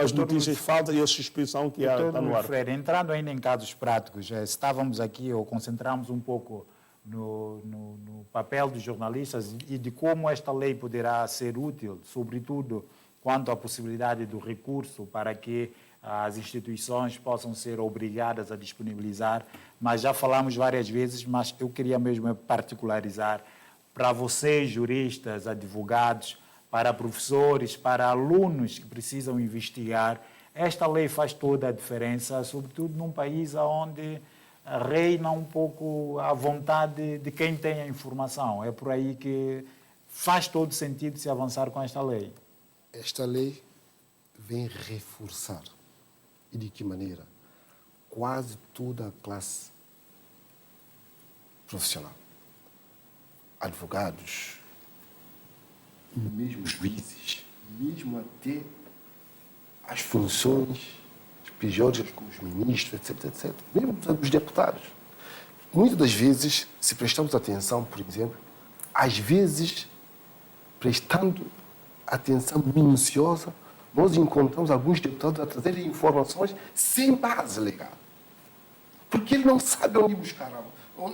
Speaker 2: as notícias falsas e a suspeição que está no ar.
Speaker 1: Freire, entrando ainda em casos práticos, estávamos aqui, ou concentramos um pouco no papel dos jornalistas e de como esta lei poderá ser útil, sobretudo quanto à possibilidade do recurso para que as instituições possam ser obrigadas a disponibilizar, mas já falamos várias vezes, mas eu queria mesmo particularizar para vocês, juristas, advogados, para professores, para alunos que precisam investigar, esta lei faz toda a diferença, sobretudo num país onde reina um pouco a vontade de quem tem a informação. É por aí que faz todo sentido se avançar com esta lei.
Speaker 3: Esta lei vem reforçar. E de que maneira? Quase toda a classe profissional, advogados, mesmo juízes, mesmo até as funções pedióticas como os ministros, etc. Mesmo os deputados. Muitas das vezes, se prestamos atenção, por exemplo, às vezes, prestando atenção minuciosa, nós encontramos alguns deputados a trazerem informações sem base legal. Porque ele não sabe onde buscar,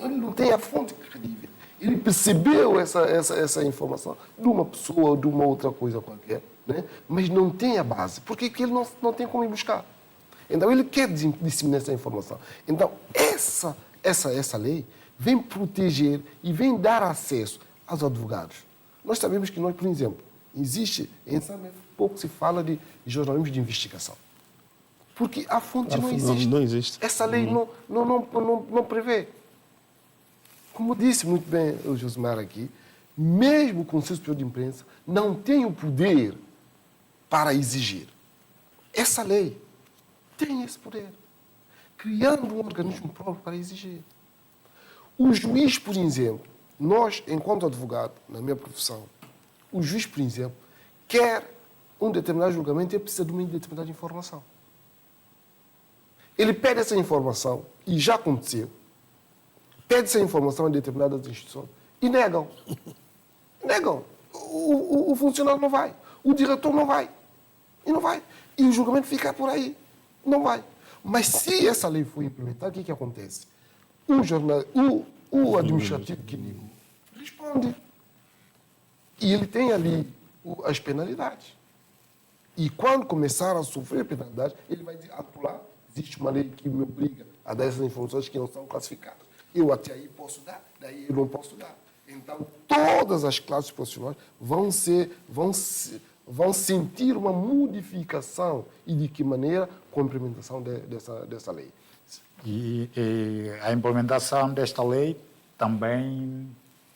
Speaker 3: ele não tem a fonte credível. Ele percebeu essa informação de uma pessoa ou de uma outra coisa qualquer, né? Mas não tem a base, porque ele não tem como ir buscar. Então, ele quer disseminar essa informação. Então, essa lei vem proteger e vem dar acesso aos advogados. Nós sabemos que nós, por exemplo, existe, em Sâmbia, pouco se fala de jornalismo de investigação. Porque a fonte não existe.
Speaker 2: Não existe.
Speaker 3: Essa lei não prevê. Como disse muito bem o Josimar aqui, mesmo o Conselho Superior de Imprensa não tem o poder para exigir. Essa lei tem esse poder, criando um organismo próprio para exigir. O juiz, por exemplo, nós, enquanto advogado, na minha profissão, o juiz, por exemplo, quer um determinado julgamento e precisa de uma determinada informação. Ele pede essa informação, e já aconteceu, pede-se a informação a determinadas instituições e negam. Negam. O funcionário não vai. O diretor não vai. E não vai. E o julgamento fica por aí. Não vai. Mas se essa lei for implementada, o que acontece? O administrativo que responde. E ele tem ali as penalidades. E quando começar a sofrer penalidades, ele vai dizer, lá existe uma lei que me obriga a dar essas informações que não são classificadas. Eu até aí posso dar, daí eu não posso dar. Então, todas as classes profissionais vão sentir uma modificação e de que maneira com a implementação dessa lei.
Speaker 1: E a implementação desta lei também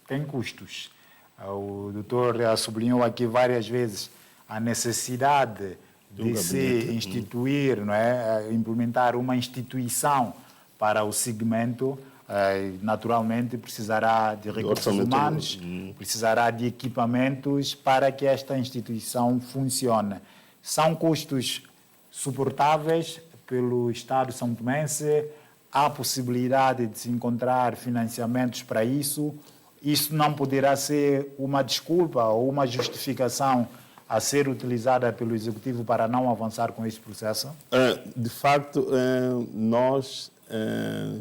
Speaker 1: tem custos. O doutor sublinhou aqui várias vezes a necessidade de se instituir, não é? Implementar uma instituição para o segmento. Naturalmente precisará de recursos humanos, precisará de equipamentos para que esta instituição funcione. São custos suportáveis pelo Estado são tomense? Há possibilidade de se encontrar financiamentos para isso? Isso não poderá ser uma desculpa ou uma justificação a ser utilizada pelo Executivo para não avançar com este processo?
Speaker 2: De facto, nós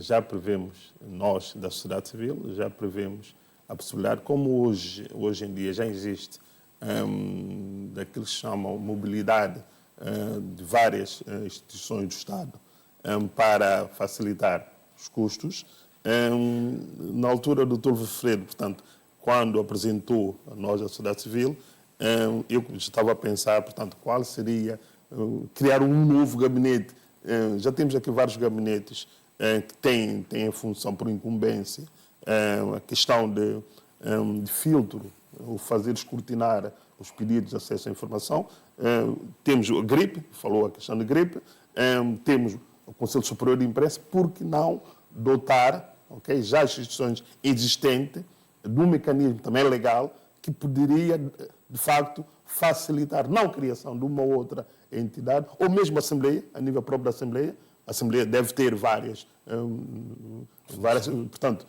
Speaker 2: já prevemos, nós da sociedade civil, já prevemos a possibilidade, como hoje em dia já existe daquilo que se chama mobilidade de várias instituições do Estado para facilitar os custos. Na altura do Dr. Wilfredo, portanto, quando apresentou a nós, a sociedade civil, eu estava a pensar, portanto, qual seria criar um novo gabinete. Já temos aqui vários gabinetes que têm a função por incumbência, a questão de filtro, o fazer escrutinar os pedidos de acesso à informação. Temos o GRIP, falou a questão de GRIP, temos o Conselho Superior de Imprensa, por que não dotar já as instituições existentes de um mecanismo também legal que poderia, de facto, facilitar não a criação de uma outra entidade, ou mesmo a Assembleia, a nível próprio da Assembleia. A Assembleia deve ter várias portanto,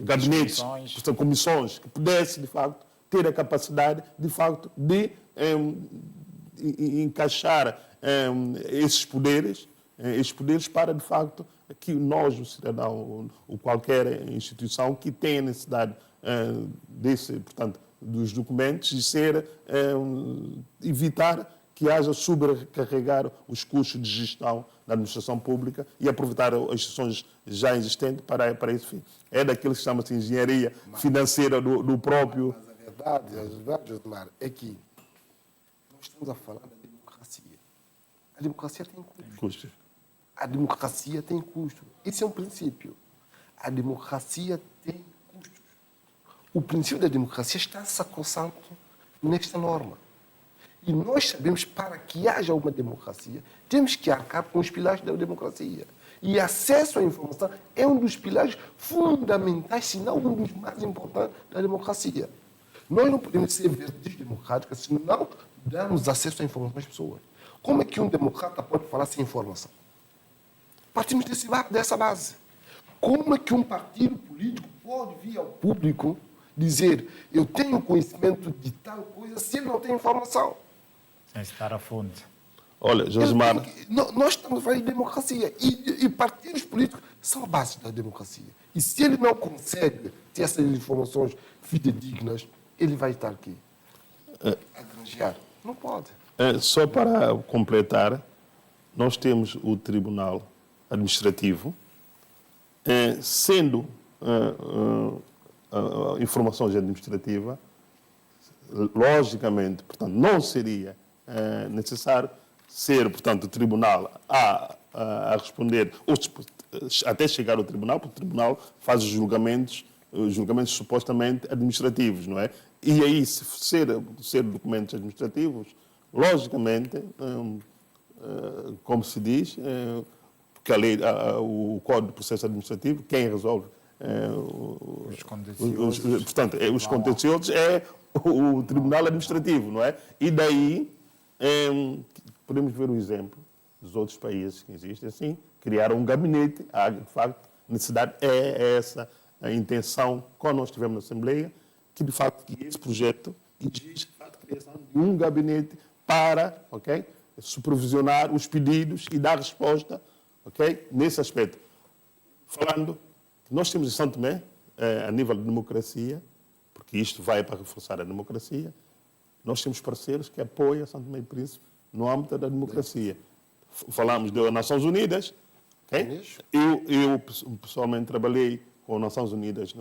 Speaker 2: gabinetes, portanto, comissões que pudessem, de facto, ter a capacidade, de facto, de encaixar esses poderes para, de facto, que nós, o cidadão, ou qualquer instituição que tenha necessidade portanto, dos documentos e evitar que haja sobrecarregar os custos de gestão da administração pública e aproveitar as instituições já existentes para esse fim. É daquilo que chama-se engenharia financeira do próprio...
Speaker 3: Mas a verdade, Josemar, é que nós estamos a falar da democracia. A democracia tem custos. A democracia tem custos. Esse é um princípio. A democracia tem custos. O princípio da democracia está sacrossanto nesta norma. E nós sabemos, para que haja uma democracia, temos que arcar com os pilares da democracia. E acesso à informação é um dos pilares fundamentais, se não um dos mais importantes da democracia. Nós não podemos ser verdes democráticos se não darmos acesso à informação às pessoas. Como é que um democrata pode falar sem informação? Partimos dessa base. Como é que um partido político pode vir ao público dizer eu tenho conhecimento de tal coisa se ele não tem informação?
Speaker 1: Sem citar a fonte.
Speaker 2: Olha, Josemar...
Speaker 3: Nós estamos falando de democracia e partidos políticos são a base da democracia. E se ele não consegue ter essas informações fidedignas, ele vai estar aqui a granjear. Não pode.
Speaker 2: Só para completar, nós temos o Tribunal Administrativo, sendo informações administrativas, logicamente, portanto, não seria necessário ser, portanto, o tribunal a responder, ou até chegar ao tribunal, porque o tribunal faz os julgamentos supostamente administrativos, não é? E aí, se ser documentos administrativos, logicamente, como se diz, porque a lei, o Código de Processo Administrativo, quem resolve
Speaker 1: os contenciosos,
Speaker 2: portanto, os contenciosos é o Tribunal Administrativo, não é? E daí podemos ver o exemplo dos outros países que existem assim, criaram um gabinete, de facto, necessidade, é essa a intenção, quando nós estivemos na Assembleia, que de facto que esse projeto exige a criação de um gabinete para, ok, supervisionar os pedidos e dar resposta, ok, nesse aspecto. Falando, nós temos em São Tomé, a nível de democracia, porque isto vai para reforçar a democracia, nós temos parceiros que apoiam São Tomé e Príncipe no âmbito da democracia. Falamos das Nações Unidas, ok? Eu pessoalmente trabalhei com as Nações Unidas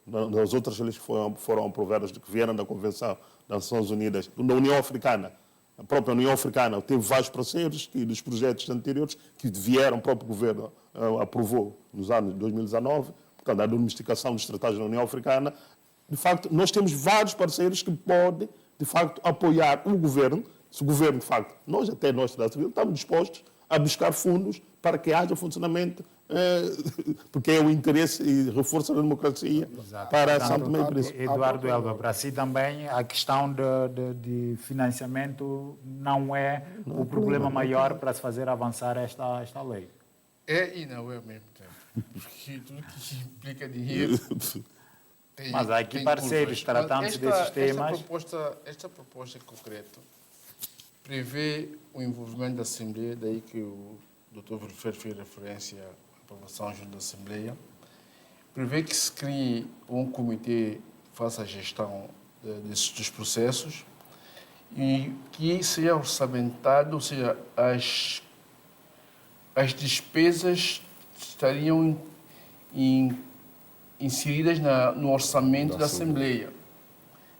Speaker 2: nas outras leis que foram aprovadas, que vieram da Convenção das Nações Unidas, da União Africana. A própria União Africana teve vários parceiros dos projetos anteriores que vieram, o próprio governo aprovou nos anos de 2019, portanto, a domesticação dos tratados da União Africana. De facto, nós temos vários parceiros que podem, de facto, apoiar o governo. Se o governo, de facto, nós da sociedade civil, estamos dispostos a buscar fundos para que haja funcionamento, porque é o interesse e reforço da democracia.
Speaker 1: Exato.
Speaker 2: Para São Tomé e Príncipe.
Speaker 1: Eduardo Elba, para si também a questão de financiamento não é o problema maior para se fazer avançar esta lei.
Speaker 4: É e não é ao mesmo tempo. Porque tudo que implica dinheiro.
Speaker 1: Mas há aqui parceiros tratando-se desses temas.
Speaker 4: Esta proposta em concreto prevê o envolvimento da Assembleia, daí que o Dr. Wilfredo fez referência à aprovação junto da Assembleia. Prevê que se crie um comitê que faça a gestão dos processos e que seja orçamentado, ou seja, as despesas estariam inseridas no orçamento da Assembleia.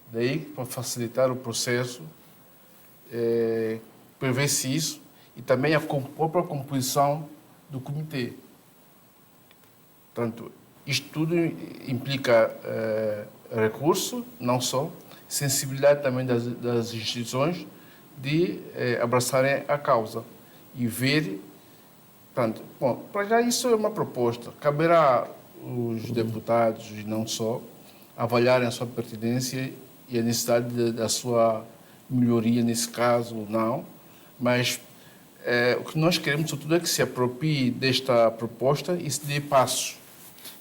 Speaker 4: Daí, para facilitar o processo, prevê-se isso e também a própria composição do comitê. Portanto, isto tudo implica recurso, não só, sensibilidade também das instituições de abraçarem a causa e ver. Portanto, bom, para já isso é uma proposta. Caberá os deputados, e não só, avaliarem a sua pertinência e a necessidade da sua melhoria nesse caso ou não, mas o que nós queremos, sobretudo, é que se aproprie desta proposta e se dê passos.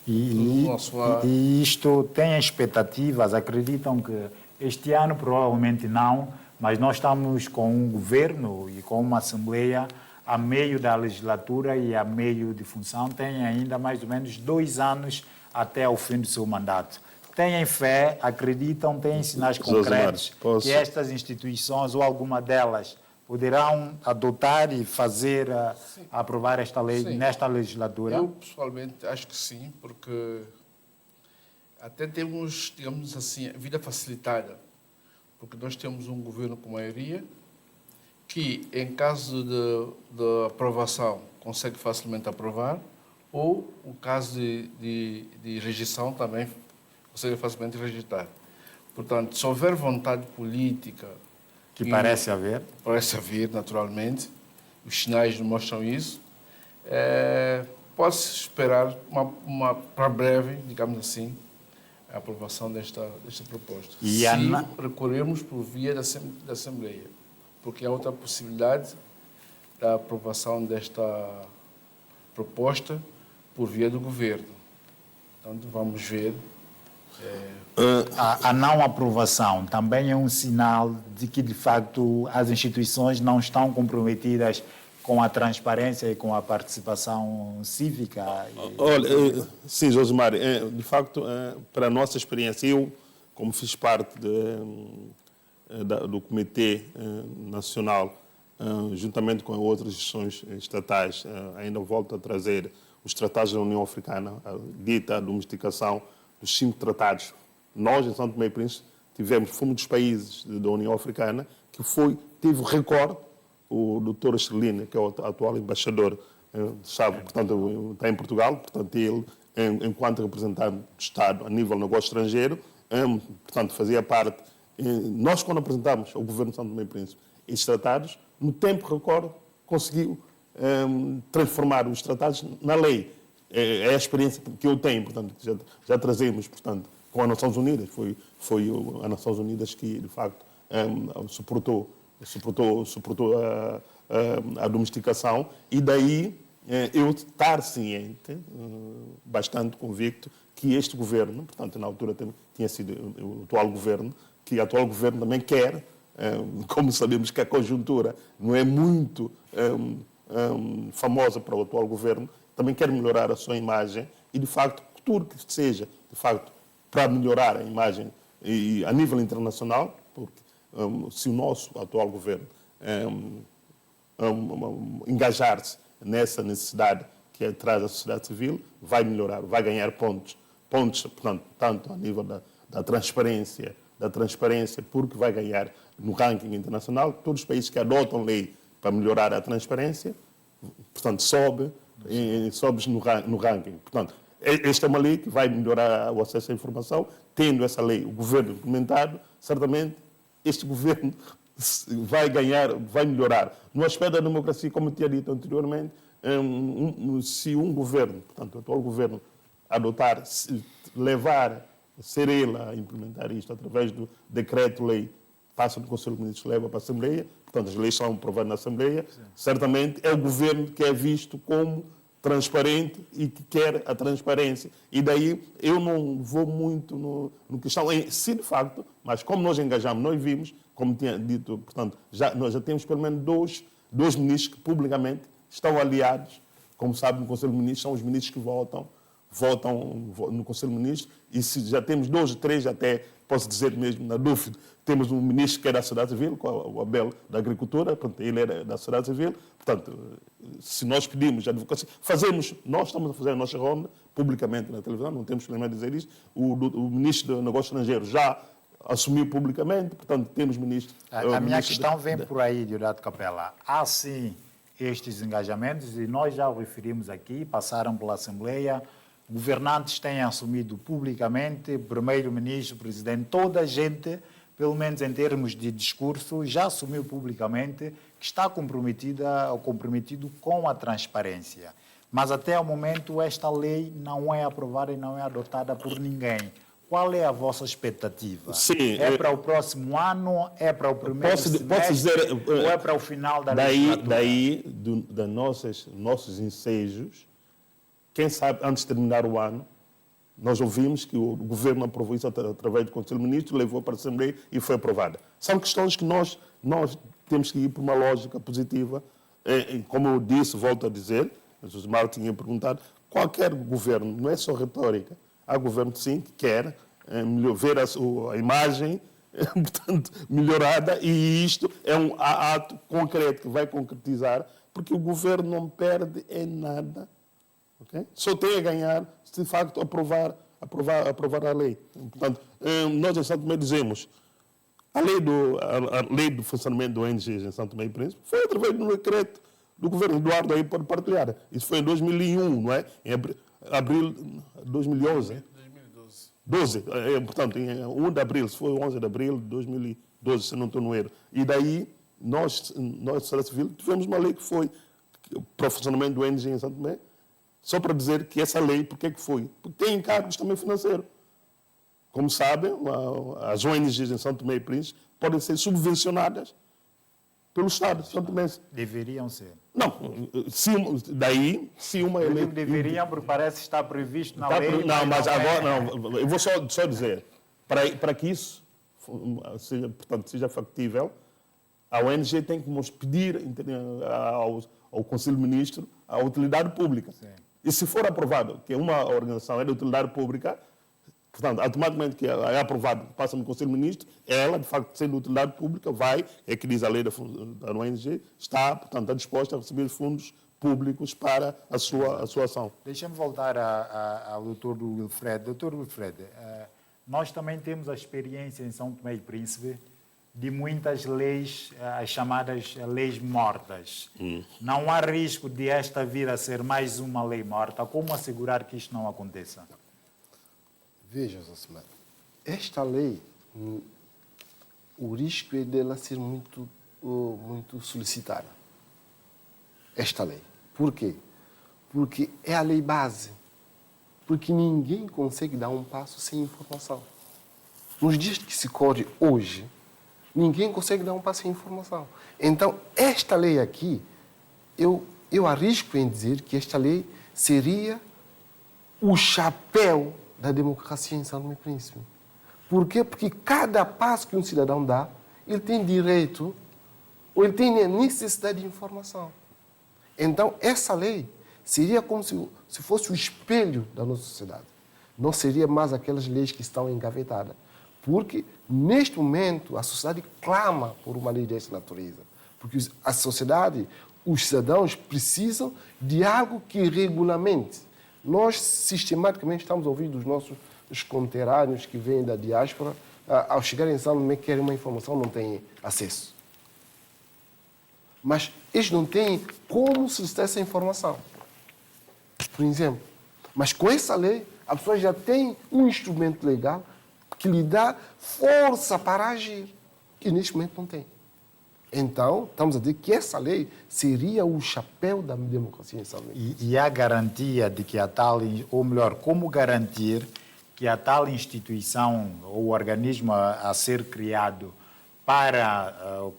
Speaker 1: E isto tem expectativas, acreditam que este ano provavelmente não, mas nós estamos com um governo e com uma Assembleia a meio da legislatura e a meio de função, tem ainda mais ou menos 2 anos até o fim do seu mandato. Têm fé, acreditam, têm sinais concretos que estas instituições ou alguma delas poderão adotar e fazer, aprovar esta lei nesta legislatura?
Speaker 4: Eu, pessoalmente, acho que sim, porque até temos, digamos assim, vida facilitada, porque nós temos um governo com maioria que, em caso de aprovação, consegue facilmente aprovar, ou, no caso de rejeição, também consegue facilmente rejeitar. Portanto, se houver vontade política...
Speaker 1: Que parece haver.
Speaker 4: Parece haver, naturalmente. Os sinais mostram isso. Pode-se esperar para breve, digamos assim, a aprovação desta proposta. Se recorrermos por via da Assembleia. Porque há outra possibilidade da aprovação desta proposta por via do governo. Portanto, vamos ver.
Speaker 1: A não aprovação também é um sinal de que, de facto, as instituições não estão comprometidas com a transparência e com a participação cívica.
Speaker 2: Olha, sim, Josemar, de facto, para a nossa experiência, eu, como fiz parte do Comitê Nacional, juntamente com outras instituições estatais, ainda volto a trazer os tratados da União Africana, a dita domesticação dos 5 tratados. Nós, em São Tomé e Príncipe, fomos dos países da União Africana que teve recorde, o Dr. Estrelina, que é o atual embaixador, sabe, portanto, está em Portugal, portanto, ele, enquanto representante do Estado a nível do negócio estrangeiro, portanto, fazia parte. Nós, quando apresentámos ao governo de São Tomé e Príncipe esses tratados, no tempo recorde, conseguiu transformar os tratados na lei. É a experiência que eu tenho, portanto, já trazemos, portanto, com as Nações Unidas. Foi as Nações Unidas que, de facto, suportou a domesticação e daí eu estar ciente, bastante convicto, que este governo, portanto, na altura tinha sido o atual governo, que o atual governo também quer, como sabemos que a conjuntura não é muito famosa para o atual governo, também quer melhorar a sua imagem e, de facto, tudo que seja, de facto, para melhorar a imagem e a nível internacional, porque se o nosso atual governo engajar-se nessa necessidade que é atrás da sociedade civil, vai melhorar, vai ganhar pontos, portanto, tanto a nível da transparência, porque vai ganhar no ranking internacional. Todos os países que adotam lei para melhorar a transparência, portanto, sobes no ranking. Portanto, esta é uma lei que vai melhorar o acesso à informação. Tendo essa lei, o governo implementado, certamente este governo vai ganhar, vai melhorar. No aspecto da democracia, como eu tinha dito anteriormente, se um governo, portanto, o atual governo, adotar, ser ele a implementar isto através do decreto-lei, passa do Conselho de Ministros, leva para a Assembleia, portanto, as leis são aprovadas na Assembleia, certamente é o governo que é visto como transparente e que quer a transparência. E daí eu não vou muito no questão em si, de facto, mas como nós engajamos, nós vimos, como tinha dito, portanto, nós já temos pelo menos dois ministros que publicamente estão aliados, como sabe, no Conselho de Ministros, são os ministros que votam no Conselho de Ministros, e se já temos 2 ou 3, até posso dizer mesmo, na dúvida, temos um ministro que é da sociedade civil, o Abel da Agricultura, portanto, ele é da sociedade civil, portanto, se nós pedimos advocacia, nós estamos a fazer a nossa ronda publicamente na televisão, não temos problema de dizer isso, o ministro do Negócios Estrangeiros já assumiu publicamente, portanto, temos ministros...
Speaker 1: A minha questão vem por aí, Deodato Capela. Há, sim, estes engajamentos, e nós já o referimos aqui, passaram pela Assembleia, governantes têm assumido publicamente, primeiro-ministro, presidente, toda a gente, pelo menos em termos de discurso, já assumiu publicamente que está comprometido com a transparência. Mas até o momento esta lei não é aprovada e não é adotada por ninguém. Qual é a vossa expectativa?
Speaker 2: Sim,
Speaker 1: para o próximo ano? É para o primeiro semestre?
Speaker 2: Posso dizer,
Speaker 1: ou é para o final da legislatura?
Speaker 2: Daí, nossos ensejos, quem sabe, antes de terminar o ano, nós ouvimos que o governo aprovou isso através do Conselho de Ministros, levou para a Assembleia e foi aprovada. São questões que nós temos que ir por uma lógica positiva. Como eu disse, volto a dizer, o José Mário tinha perguntado, qualquer governo, não é só retórica, há governo, sim, que quer ver a imagem portanto, melhorada, e isto é um ato concreto que vai concretizar, porque o governo não perde em nada. Okay? Só tem a ganhar se, de facto, aprovar a lei. Portanto, nós em Santo Tomé dizemos, a lei do funcionamento do ONGs em Santo Tomé e Príncipe foi através do decreto do governo Eduardo aí para partilhar. Isso foi em 2001, não é? Em abril de 2011. 2012. Portanto, em 1 de abril, se foi 11 de abril de 2012, se não estou no erro. E daí, nós, sociedade civil, tivemos uma lei que foi para o funcionamento do ONG em Santo Tomé, só para dizer que essa lei, por que foi? Porque tem encargos também financeiros. Como sabem, as ONGs em Santo Tomé e Príncipe podem ser subvencionadas pelo Estado de Santo Tomé.
Speaker 1: Deveriam ser.
Speaker 2: Não, se uma lei...
Speaker 1: Deveriam, porque parece estar previsto na lei.
Speaker 2: Não, mas agora, não, eu vou só dizer, para que isso seja factível, a ONG tem que pedir ao Conselho de Ministros a utilidade pública. Sim. E se for aprovado que uma organização é de utilidade pública, portanto, automaticamente que é aprovado, passa no Conselho de Ministros, ela, de facto, sendo de utilidade pública, é que diz a lei da ONG, está, portanto, disposta a receber fundos públicos para a sua ação.
Speaker 1: Deixa-me voltar ao doutor Wilfred. Doutor Wilfred, nós também temos a experiência em São Tomé e Príncipe de muitas leis, as chamadas leis mortas. Não há risco de esta vir a ser mais uma lei morta. Como assegurar que isto não aconteça?
Speaker 3: Veja, Zosmar, esta lei, o risco é dela ser muito solicitada. Esta lei. Por quê? Porque é a lei base. Porque ninguém consegue dar um passo sem informação. Nos dias que se corre hoje, ninguém consegue dar um passo sem informação. Então, esta lei aqui, eu eu arrisco em dizer que esta lei seria o chapéu da democracia em São Tomé e Príncipe. Por quê? Porque cada passo que um cidadão dá, ele tem direito ou ele tem a necessidade de informação. Então, essa lei seria como se fosse o espelho da nossa sociedade. Não seria mais aquelas leis que estão engavetadas. Porque, neste momento, a sociedade clama por uma lei dessa natureza. Porque a sociedade, os cidadãos precisam de algo que regulamente. Nós, sistematicamente, estamos ouvindo os nossos conterrâneos que vêm da diáspora, ao chegarem em São Tomé, querem uma informação, não têm acesso. Mas eles não têm como solicitar essa informação. Por exemplo. Mas com essa lei, a pessoa já tem um instrumento legal que lhe dá força para agir, que neste momento não tem. Então, estamos a dizer que essa lei seria o chapéu da democracia em São Tomé.
Speaker 1: E a garantia de que a tal, ou melhor, como garantir que a tal instituição ou organismo a ser criado para,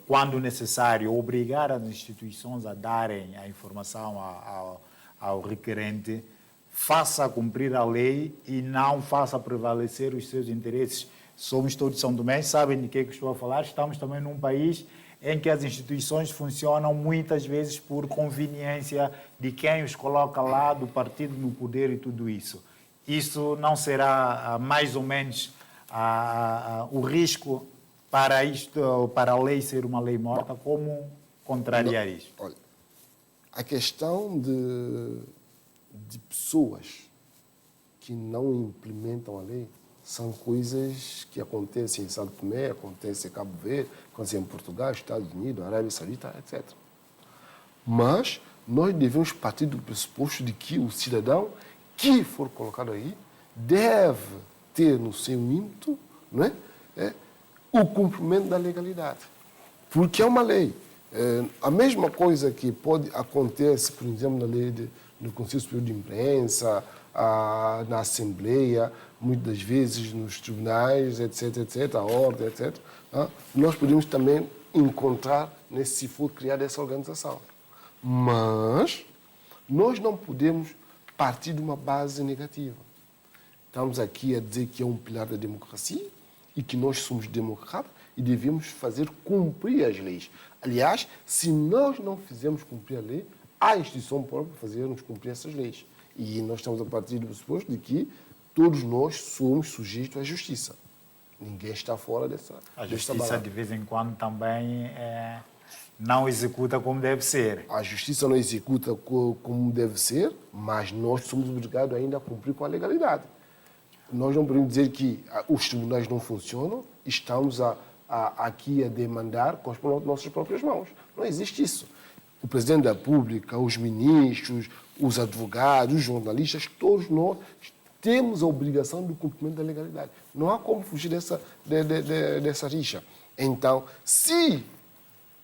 Speaker 1: quando necessário, obrigar as instituições a darem a informação ao requerente, faça cumprir a lei e não faça prevalecer os seus interesses. Somos todos São Tomé, sabem de que estou a falar, estamos também num país em que as instituições funcionam muitas vezes por conveniência de quem os coloca lá, do partido no poder e tudo isso. Isso não será mais ou menos o risco para isto, para a lei ser uma lei morta? Como contrariar isso?
Speaker 3: Olha, a questão de pessoas que não implementam a lei são coisas que acontecem em São Tomé, acontecem em Cabo Verde, acontecem em Portugal, Estados Unidos, Arábia Saudita, etc. Mas nós devemos partir do pressuposto de que o cidadão que for colocado aí deve ter no seu ímpeto, não é? O cumprimento da legalidade. Porque é uma lei. A mesma coisa que pode acontecer, por exemplo, na lei no Conselho Superior de Imprensa, na Assembleia, muitas das vezes nos tribunais, etc., a ordem, etc., nós podemos também encontrar, se for criada essa organização. Mas nós não podemos partir de uma base negativa. Estamos aqui a dizer que é um pilar da democracia e que nós somos democratas e devemos fazer cumprir as leis. Aliás, se nós não fizermos cumprir a lei, a instituição própria fazer-nos cumprir essas leis. E nós estamos a partir do pressuposto de que todos nós somos sujeitos à justiça. Ninguém está fora dessa
Speaker 1: A justiça, de vez em quando, também não executa como deve ser.
Speaker 3: A justiça não executa como deve ser, mas nós somos obrigados ainda a cumprir com a legalidade. Nós não podemos dizer que os tribunais não funcionam, estamos aqui a demandar com as nossas próprias mãos. Não existe isso. O Presidente da República, os ministros, os advogados, os jornalistas, todos nós temos a obrigação do cumprimento da legalidade. Não há como fugir dessa rixa. Então, se,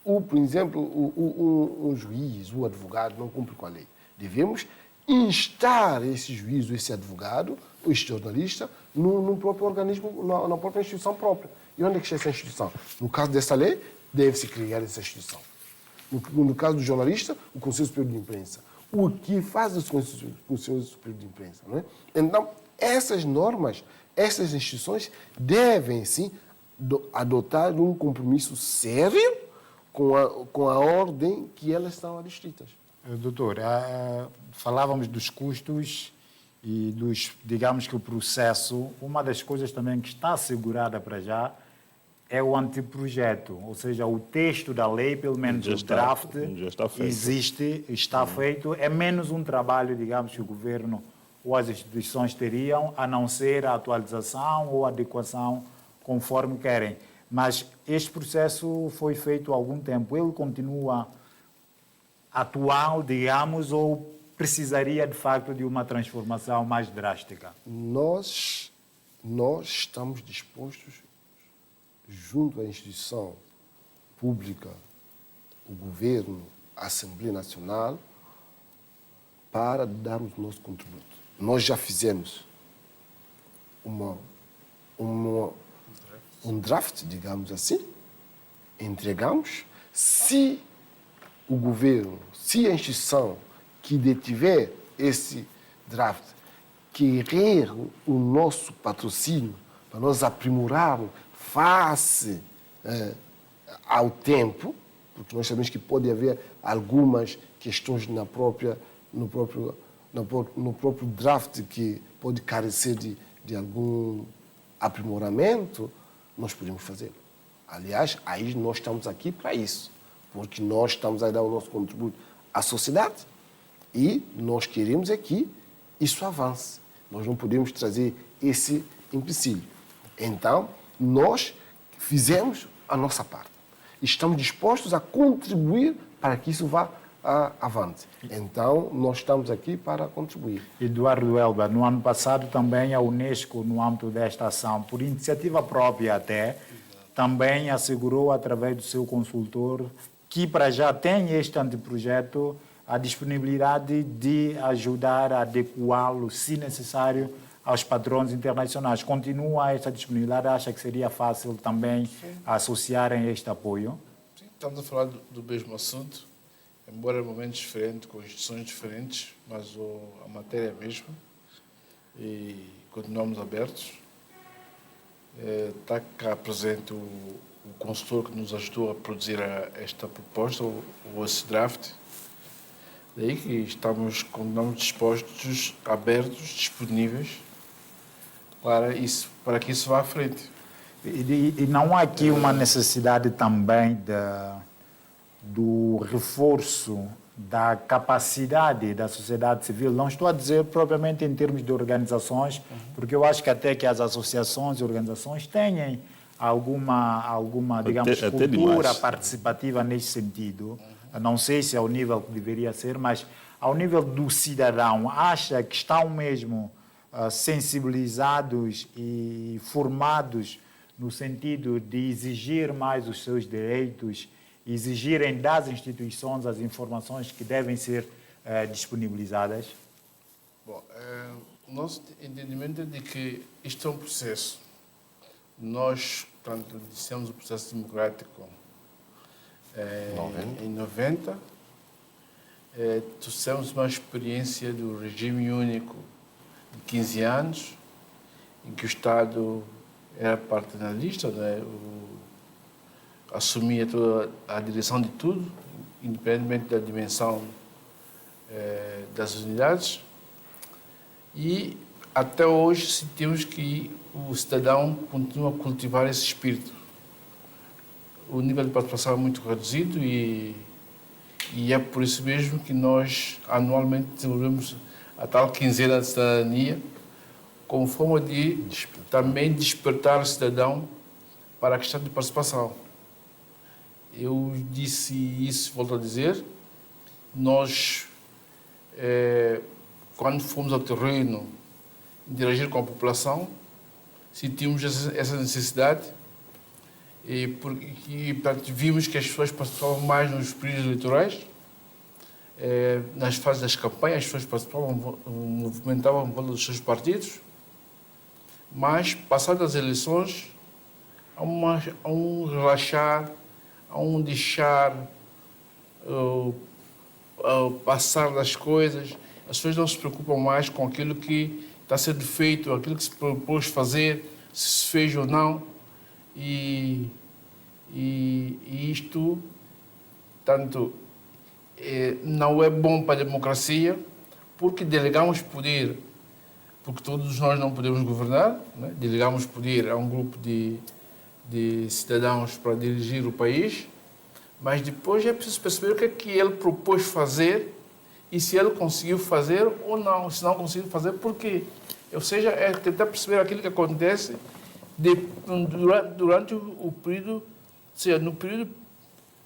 Speaker 3: por exemplo, um juiz, o advogado não cumpre com a lei, devemos instar esse juiz, esse advogado, esse jornalista, no próprio organismo, na própria instituição própria. E onde é que está essa instituição? No caso dessa lei, deve-se criar essa instituição. No caso do jornalista, o Conselho Superior de Imprensa. O que faz o Conselho Superior de Imprensa? Não é? Então, essas normas, essas instituições devem, sim, adotar um compromisso sério com a ordem que elas estão adstritas.
Speaker 1: Doutor, falávamos dos custos e digamos que o processo. Uma das coisas também que está assegurada para já é o anteprojeto, ou seja, o texto da lei, pelo menos o draft, está feito. É menos um trabalho, digamos, que o governo ou as instituições teriam, a não ser a atualização ou adequação conforme querem. Mas este processo foi feito há algum tempo. Ele continua atual, digamos, ou precisaria, de facto, de uma transformação mais drástica?
Speaker 3: Nós estamos dispostos, junto à instituição pública, o governo, a Assembleia Nacional, para darmos o nosso contributo. Nós já fizemos um draft, digamos assim, entregamos. Se o governo, se a instituição que detiver esse draft querer o nosso patrocínio para nós aprimorarmos face ao tempo, porque nós sabemos que pode haver algumas questões no próprio draft que pode carecer de algum aprimoramento, nós podemos fazê-lo. Aliás, aí nós estamos aqui para isso, porque nós estamos a dar o nosso contributo à sociedade e nós queremos que isso avance. Nós não podemos trazer esse empecilho. Então, nós fizemos a nossa parte. Estamos dispostos a contribuir para que isso vá avante. Então, nós estamos aqui para contribuir.
Speaker 1: Eduardo Elba, no ano passado também a Unesco, no âmbito desta ação, por iniciativa própria até, também assegurou, através do seu consultor, que para já tem este anteprojeto, a disponibilidade de ajudar a adequá-lo, se necessário, aos padrões internacionais. Continua esta disponibilidade? Acha que seria fácil também associarem este apoio?
Speaker 4: Sim, estamos a falar do mesmo assunto, embora em momentos diferentes, com instituições diferentes, mas a matéria é a mesma e continuamos abertos. Está cá presente o consultor que nos ajudou a produzir esta proposta, esse draft. Daí que continuamos dispostos, abertos, disponíveis para que isso vá à frente.
Speaker 1: E não há aqui uma necessidade também do reforço da capacidade da sociedade civil? Não estou a dizer propriamente em termos de organizações, porque eu acho que até que as associações e organizações tenham alguma digamos, cultura participativa nesse sentido. Não sei se é ao nível que deveria ser, mas ao nível do cidadão, acha que estão mesmo sensibilizados e formados no sentido de exigir mais os seus direitos, exigirem das instituições as informações que devem ser disponibilizadas?
Speaker 4: Bom, o nosso entendimento é de que isto é um processo. Nós, portanto, iniciamos o processo democrático em 90, trouxemos uma experiência do regime único de 15 anos, em que o Estado era paternalista, né? Assumia toda a direção de tudo, independentemente da dimensão das unidades. E até hoje sentimos que o cidadão continua a cultivar esse espírito. O nível de participação é muito reduzido e é por isso mesmo que nós anualmente desenvolvemos a tal quinzena de cidadania como forma de também despertar o cidadão para a questão de participação. Eu disse isso, volto a dizer, nós, quando fomos ao terreno interagir com a população, sentimos essa necessidade e portanto, vimos que as pessoas participavam mais nos períodos eleitorais, nas fases das campanhas, as pessoas participavam, movimentavam em volta dos seus partidos, mas, passadas as eleições, há um relaxar, há um deixar passar das coisas. As pessoas não se preocupam mais com aquilo que está sendo feito, aquilo que se propôs fazer, se se fez ou não. E isto, tanto, não é bom para a democracia, porque delegamos poder, porque todos nós não podemos governar, né? Delegamos poder a um grupo de cidadãos para dirigir o país, mas depois é preciso perceber o que é que ele propôs fazer e se ele conseguiu fazer ou não. Se não conseguiu fazer, por quê? Ou seja, é tentar perceber aquilo que acontece durante o período, ou seja, no período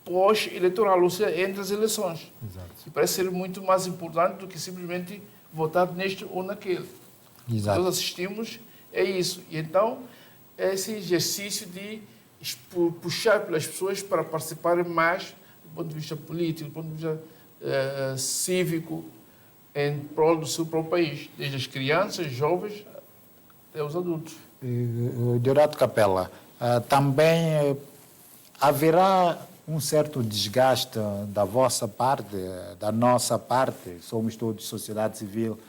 Speaker 4: pós-eleitoral, ou seja, entre as eleições.
Speaker 1: Exato.
Speaker 4: E parece ser muito mais importante do que simplesmente votar neste ou naquele.
Speaker 1: Exato.
Speaker 4: Nós assistimos é isso. E então, é esse exercício de puxar pelas pessoas para participarem mais do ponto de vista político, do ponto de vista cívico, em prol do seu próprio país, desde as crianças, jovens, até os adultos.
Speaker 1: Deodato Capella, também haverá um certo desgaste da vossa parte, da nossa parte, somos todos sociedade civil,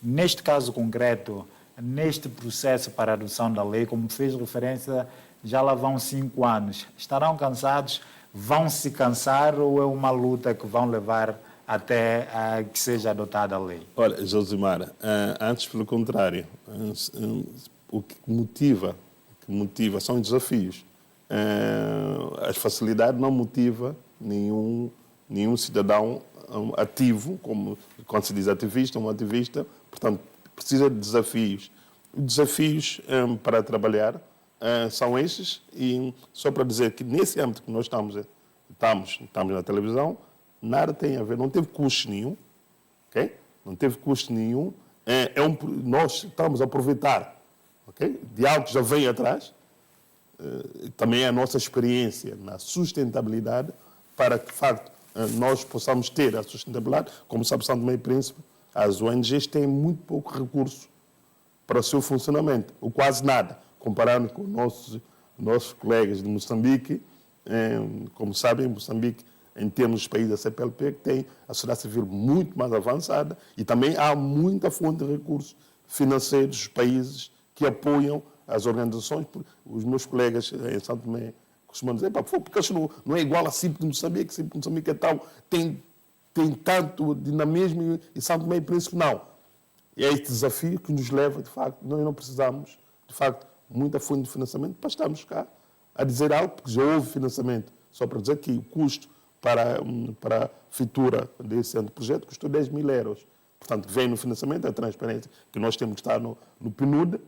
Speaker 1: neste caso concreto, neste processo para a adoção da lei, como fez referência, já lá vão 5 anos. Estarão cansados? Vão se cansar ou é uma luta que vão levar até que seja adotada a lei?
Speaker 2: Olha, Josimara, antes pelo contrário, o que motiva são desafios. As facilidades não motivam nenhum cidadão ativo, como quando se diz ativista, um ativista, portanto, precisa de desafios. Os desafios para trabalhar são estes, e só para dizer que nesse âmbito que nós estamos na televisão, nada tem a ver, não teve custo nenhum, ok? Não teve custo nenhum, nós estamos a aproveitar, ok? De algo que já vem atrás, também é a nossa experiência na sustentabilidade, para que, de facto, nós possamos ter a sustentabilidade. Como sabe, São Tomé e Príncipe, as ONGs têm muito pouco recurso para o seu funcionamento, ou quase nada, comparando com nossos colegas de Moçambique. Como sabem, Moçambique, em termos dos países da CPLP, que tem a sociedade civil muito mais avançada, e também há muita fonte de recursos financeiros dos países que apoiam as organizações. Os meus colegas em São Tomé costumam dizer, porque isso não é igual a CIP de Moçambique, CIP de Moçambique é tal, tem tanto dinamismo, e São Tomé e Príncipe não. E é este desafio que nos leva, de facto, nós não precisamos, de facto, muita fonte de financiamento para estarmos cá a dizer algo, porque já houve financiamento. Só para dizer que o custo para a feitura desse projeto custou 10 mil euros. Portanto, vem no financiamento, a transparência que nós temos que estar no PNUD,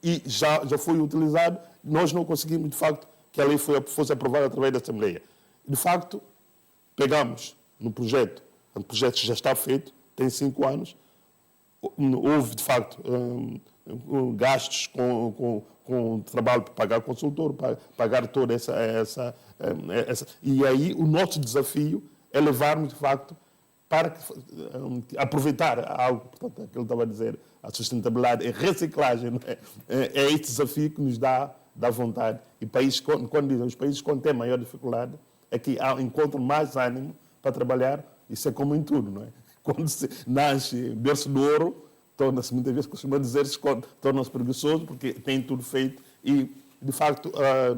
Speaker 2: e já foi utilizado. Nós não conseguimos, de facto, que a lei fosse aprovada através da Assembleia. De facto, pegamos no projeto, o projeto já está feito, tem 5 anos, houve, de facto, gastos com o trabalho para pagar consultor, para pagar toda essa... E aí o nosso desafio é levarmos, de facto, para aproveitar algo, portanto, aquilo que eu estava a dizer, a sustentabilidade, a reciclagem, não é? É este desafio que nos dá vontade. E quando dizem os países que têm maior dificuldade, é que encontram mais ânimo para trabalhar. Isso é como em tudo, não é? Quando se nasce berço de ouro, torna-se, muitas vezes, costuma dizer, torna-se preguiçoso, porque tem tudo feito. E, de facto,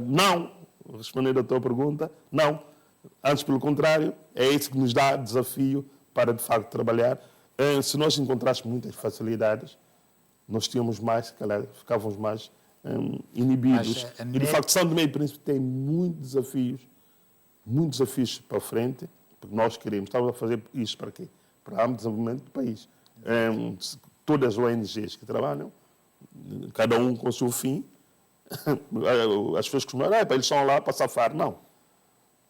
Speaker 2: não, respondendo à tua pergunta, não. Antes, pelo contrário, é isso que nos dá desafio para, de facto, trabalhar. Se nós encontrássemos muitas facilidades, nós tínhamos mais, se calhar, ficávamos mais inibidos. E, de facto, São Tomé e Príncipe tem muitos desafios para frente, porque nós queremos. Estamos a fazer isso para quê? Para o desenvolvimento do país. Todas as ONGs que trabalham, cada um com o seu fim, as pessoas costumam dizer, eles estão lá para safar. Não.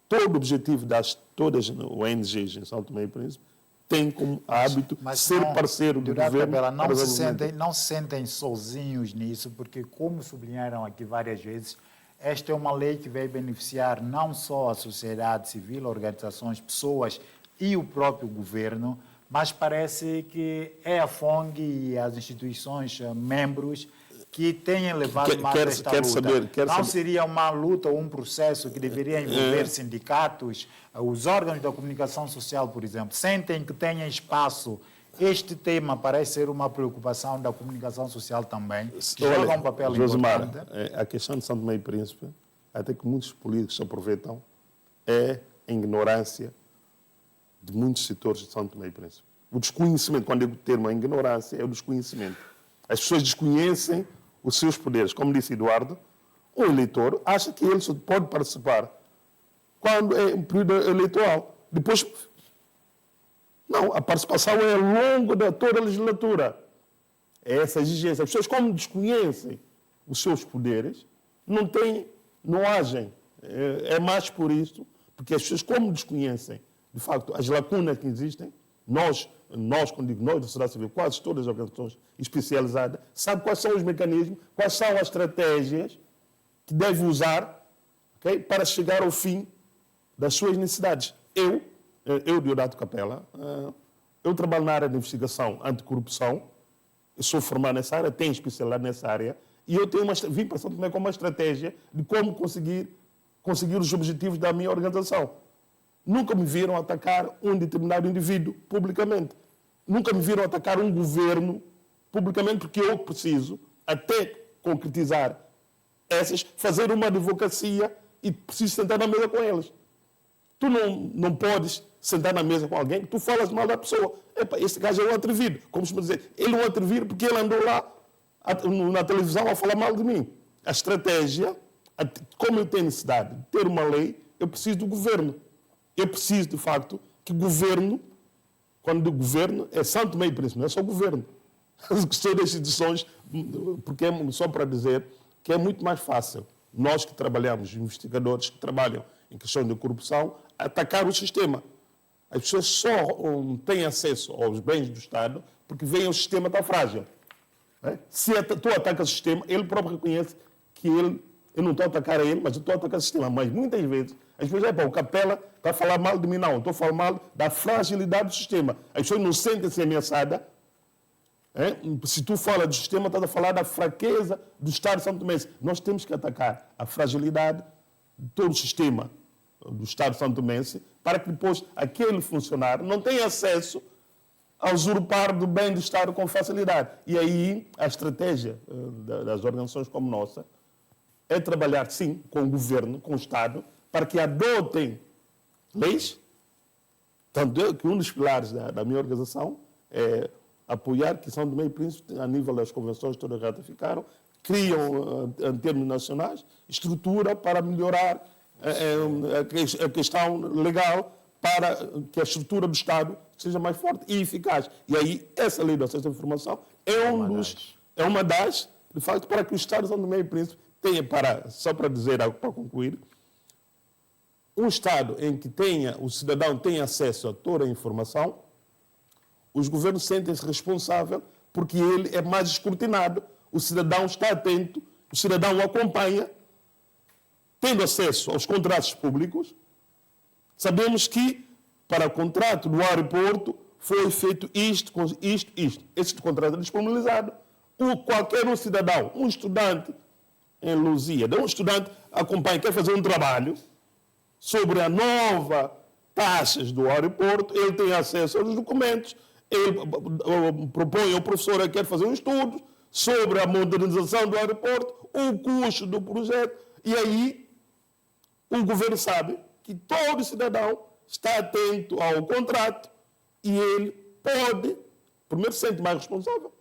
Speaker 2: Todo o objetivo todas as ONGs em São Tomé e Príncipe tem como hábito ser parceiro do governo.
Speaker 1: Capela, não se sentem sozinhos nisso, porque, como sublinharam aqui várias vezes, esta é uma lei que vai beneficiar não só a sociedade civil, organizações, pessoas e o próprio governo, mas parece que é a FONG e as instituições membros que têm levado mais esta luta. Não seria uma luta ou um processo que deveria envolver sindicatos, os órgãos da comunicação social, por exemplo, sentem que tenham espaço. Este tema parece ser uma preocupação da comunicação social também, que joga um papel importante.
Speaker 2: A questão de São Tomé e Príncipe, até que muitos políticos se aproveitam, é a ignorância de muitos setores de São Tomé e Príncipe. O desconhecimento, quando eu digo o termo ignorância, é o desconhecimento. As pessoas desconhecem os seus poderes. Como disse Eduardo, o eleitor acha que ele só pode participar quando é um período eleitoral. Depois, não, a participação é ao longo de toda a legislatura. É essa exigência. As pessoas, como desconhecem os seus poderes, não agem. É mais por isso, porque as pessoas, como desconhecem, de facto, as lacunas que existem, nós, quando digo nós da sociedade civil, quase todas as organizações especializadas, sabem quais são os mecanismos, quais são as estratégias que devem usar, okay, para chegar ao fim das suas necessidades. Eu, Diodato Capela, eu trabalho na área de investigação anticorrupção, eu sou formado nessa área, tenho especialidade nessa área, e eu vim para São Tomé com uma estratégia de como conseguir conseguir os objetivos da minha organização. Nunca me viram atacar um determinado indivíduo publicamente. Nunca me viram atacar um governo publicamente, porque eu preciso, até concretizar essas, fazer uma advocacia e preciso sentar na mesa com eles. Tu não podes sentar na mesa com alguém que tu falas mal da pessoa. Epa, esse gajo é um atrevido. Como se dizer, ele é um atrevido porque ele andou lá na televisão a falar mal de mim. A estratégia, como eu tenho necessidade de ter uma lei, eu preciso do governo. Eu preciso, de facto, que o governo, quando digo governo, é São Tomé e Príncipe, não é só governo. As questões das instituições, porque é só para dizer que é muito mais fácil nós que trabalhamos, investigadores que trabalham em questão de corrupção, atacar o sistema. As pessoas só têm acesso aos bens do Estado porque veem o sistema tão frágil. Se tu atacas o sistema, ele próprio reconhece que eu não estou a atacar a ele, mas eu estou a atacar o sistema. Mas muitas vezes, as pessoas o Capela está a falar mal de mim, não. Estou a falar mal da fragilidade do sistema. As pessoas não sentem-se ameaçadas. Se tu fala do sistema, estás a falar da fraqueza do Estado de São Tomé. Nós temos que atacar a fragilidade de todo o sistema do Estado de São Tomé para que depois aquele funcionário não tenha acesso a usurpar do bem do Estado com facilidade. E aí a estratégia das organizações como nossa é trabalhar, sim, com o governo, com o Estado, para que adotem leis. Tanto que um dos pilares da minha organização é apoiar que São Tomé e Príncipe, a nível das convenções todas ratificaram, criam, em termos nacionais, estrutura para melhorar a questão legal para que a estrutura do Estado seja mais forte e eficaz. E aí, essa lei do acesso à informação é uma das, de facto, para que o Estado de São Tomé e Príncipe tenha, só para dizer algo para concluir, um Estado em que o cidadão tenha acesso a toda a informação, os governos sentem-se responsáveis porque ele é mais escrutinado, o cidadão está atento, o cidadão o acompanha, tendo acesso aos contratos públicos. Sabemos que, para o contrato do aeroporto, foi feito isto. Esse contrato é disponibilizado. Qualquer um cidadão, um estudante em Lusíada, um estudante acompanha, quer fazer um trabalho sobre a nova taxas do aeroporto, ele tem acesso aos documentos, ele propõe ao professor que quer fazer um estudo sobre a modernização do aeroporto, o custo do projeto, e aí o governo sabe que todo cidadão está atento ao contrato e ele pode, primeiro, se sente mais responsável.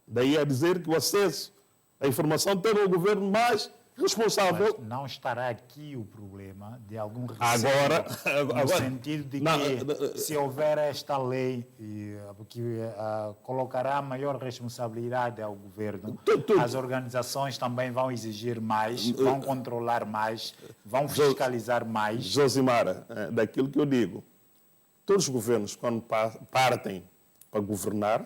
Speaker 2: Daí a dizer que o acesso à informação tem o governo mais responsável.
Speaker 1: Mas não estará aqui o problema de algum receio,
Speaker 2: agora,
Speaker 1: no sentido de que se houver esta lei que colocará maior responsabilidade ao governo, as organizações também vão exigir mais, vão controlar mais, vão fiscalizar mais.
Speaker 2: Josimara, daquilo que eu digo, todos os governos, quando partem para governar,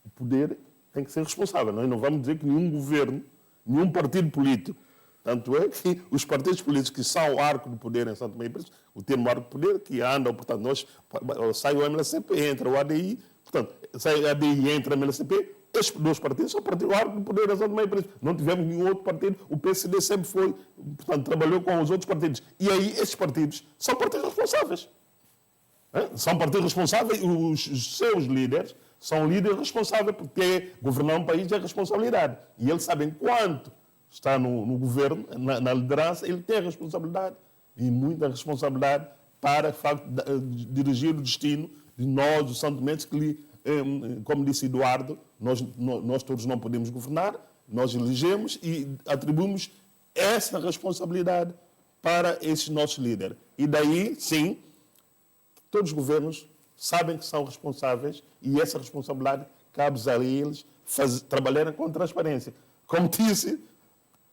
Speaker 2: o poder tem que ser responsável. Nós não vamos dizer que nenhum governo, nenhum partido político, tanto é que os partidos políticos que são o arco do poder em São Tomé e Príncipe, o termo arco do poder, que andam, portanto, sai o MLCP, entra o ADI, portanto, sai o ADI, entra o MLCP, estes dois partidos são o arco do poder em São Tomé e Príncipe. Não tivemos nenhum outro partido, o PCD sempre foi, portanto, trabalhou com os outros partidos. E aí, estes partidos são partidos responsáveis. São partidos responsáveis, os seus líderes são líderes responsáveis, porque governar um país é responsabilidade. E eles sabem quanto está no governo, na liderança, ele tem a responsabilidade, e muita responsabilidade para, de facto, dirigir o destino de nós, os santomenses, que, como disse Eduardo, nós todos não podemos governar, nós elegemos e atribuímos essa responsabilidade para esses nossos líderes. E daí, sim, todos os governos sabem que são responsáveis e essa responsabilidade cabe a eles trabalharem com transparência. Como disse,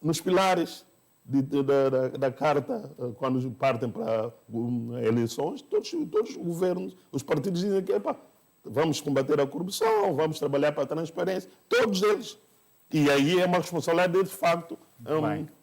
Speaker 2: nos pilares da Carta, quando partem para eleições, todos os governos, os partidos dizem que vamos combater a corrupção, vamos trabalhar para a transparência, todos eles. E aí é uma responsabilidade deles, de facto,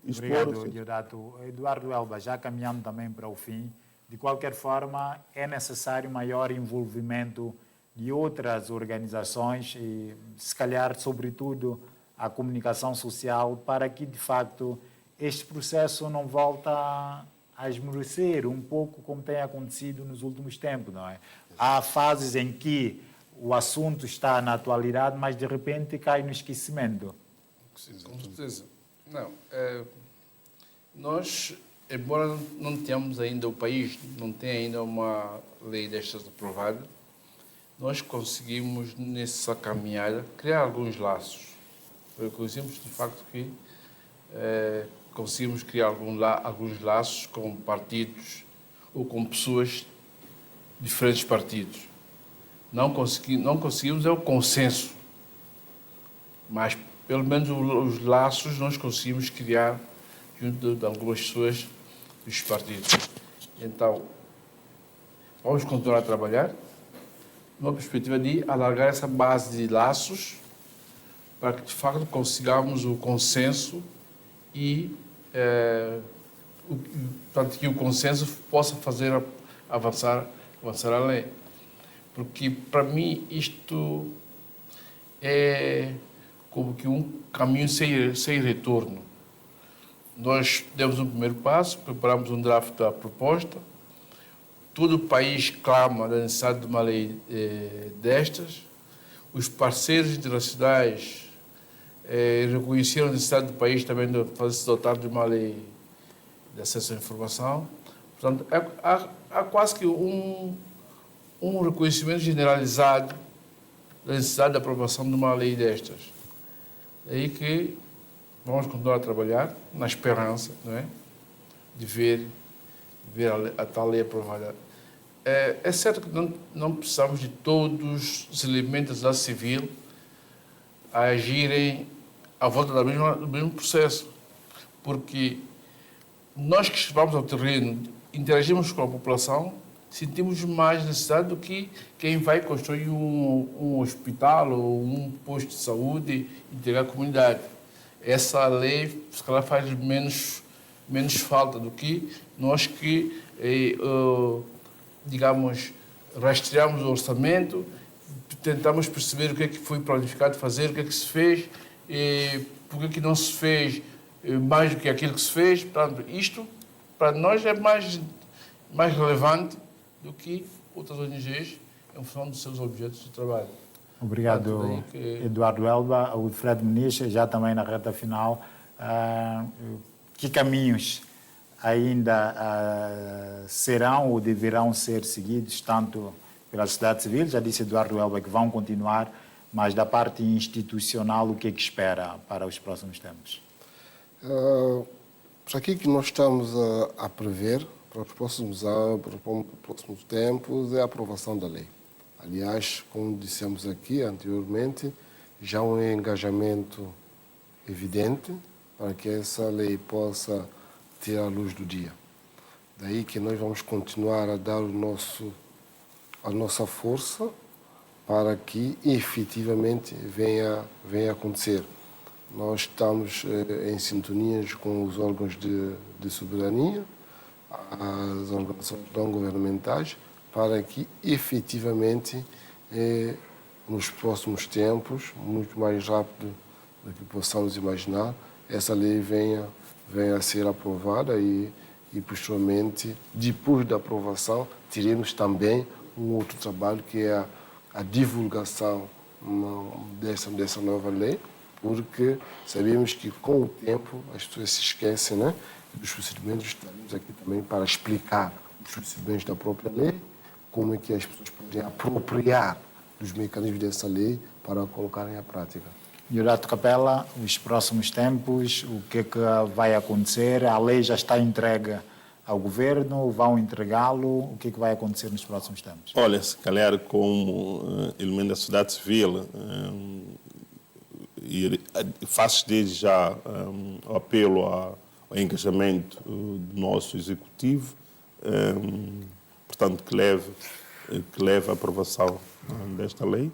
Speaker 2: expor.
Speaker 1: Obrigado, Eduardo Elba, já caminhando também para o fim, de qualquer forma, é necessário maior envolvimento de outras organizações e, se calhar, sobretudo, a comunicação social, para que, de facto, este processo não volta a esmorecer, um pouco como tem acontecido nos últimos tempos, não é? Há fases em que o assunto está na atualidade, mas de repente cai no esquecimento.
Speaker 4: Com certeza. Não, nós, embora não tenhamos ainda, o país não tem ainda uma lei destas aprovada, nós conseguimos, nessa caminhada, criar alguns laços. Reconhecemos, de facto, que conseguimos criar alguns laços com partidos ou com pessoas de diferentes partidos. Não conseguimos é o consenso, mas pelo menos os laços nós conseguimos criar junto de algumas pessoas dos partidos. Então, vamos continuar a trabalhar numa perspectiva de alargar essa base de laços para que, de facto, consigamos o consenso e portanto, que o consenso possa fazer avançar a lei. Porque, para mim, isto é como que um caminho sem retorno. Nós demos um primeiro passo, preparamos um draft da proposta, todo o país clama da necessidade de uma lei destas, os parceiros internacionais reconheceram a necessidade do país também de se dotar de uma lei de acesso à informação. Portanto, há quase que um reconhecimento generalizado da necessidade de aprovação de uma lei destas. É aí que vamos continuar a trabalhar na esperança, não é? De ver a tal lei aprovada. É certo que não precisamos de todos os elementos da civil a agirem à volta do mesmo processo, porque nós que vamos ao terreno, interagimos com a população, sentimos mais necessidade do que quem vai construir um hospital ou um posto de saúde e entregar à comunidade. Essa lei, se calhar, faz menos falta do que nós que, digamos, rastreamos o orçamento, tentamos perceber o que é que foi planificado fazer, o que é que se fez, por que não se fez mais do que aquilo que se fez. Portanto, isto, para nós, é mais relevante do que outras ONGs em função dos seus objetos de trabalho.
Speaker 1: Obrigado, Eduardo Elba. O Fred Muniz, já também na reta final, que caminhos ainda serão ou deverão ser seguidos, tanto pela sociedade civil, já disse Eduardo Elba que vão continuar, mas da parte institucional, o que é que espera para os próximos tempos?
Speaker 3: Para aquilo que nós estamos a prever, para os próximos tempos, é a aprovação da lei. Aliás, como dissemos aqui anteriormente, já há um engajamento evidente para que essa lei possa ter a luz do dia. Daí que nós vamos continuar a dar a nossa força para que efetivamente venha a acontecer. Nós estamos em sintonias com os órgãos de soberania, as organizações não governamentais, para que efetivamente nos próximos tempos, muito mais rápido do que possamos imaginar, essa lei venha a ser aprovada e posteriormente, depois da aprovação, teremos também um outro trabalho que é a divulgação dessa nova lei, porque sabemos que com o tempo as pessoas se esquecem, né, dos procedimentos. Estaremos aqui também para explicar os procedimentos da própria lei, como é que as pessoas podem apropriar dos mecanismos dessa lei para colocarem à prática.
Speaker 1: Jurato Capela, os próximos tempos, o que é que vai acontecer? A lei já está entregue ao governo, vão entregá-lo? O que é que vai acontecer nos próximos tempos?
Speaker 2: Olha, se calhar como elemento da sociedade civil, faço desde já o apelo ao engajamento do nosso executivo, portanto, que leve à aprovação desta lei.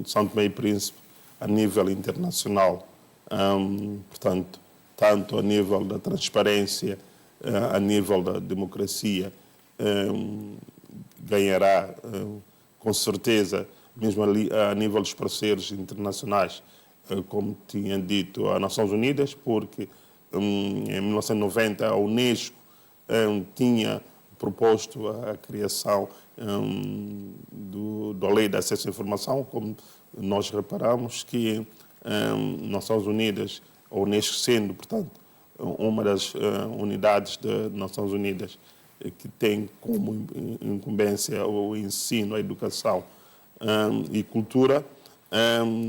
Speaker 2: São Tomé e Príncipe, a nível internacional, portanto, tanto a nível da transparência, a nível da democracia, ganhará, com certeza, mesmo ali, a nível dos parceiros internacionais, como tinha dito, as Nações Unidas, porque em 1990, a Unesco tinha proposto a criação da Lei de Acesso à Informação, como nós reparamos que Nações Unidas, a Unesco sendo, portanto, uma das unidades das Nações Unidas que tem como incumbência o ensino, a educação e cultura,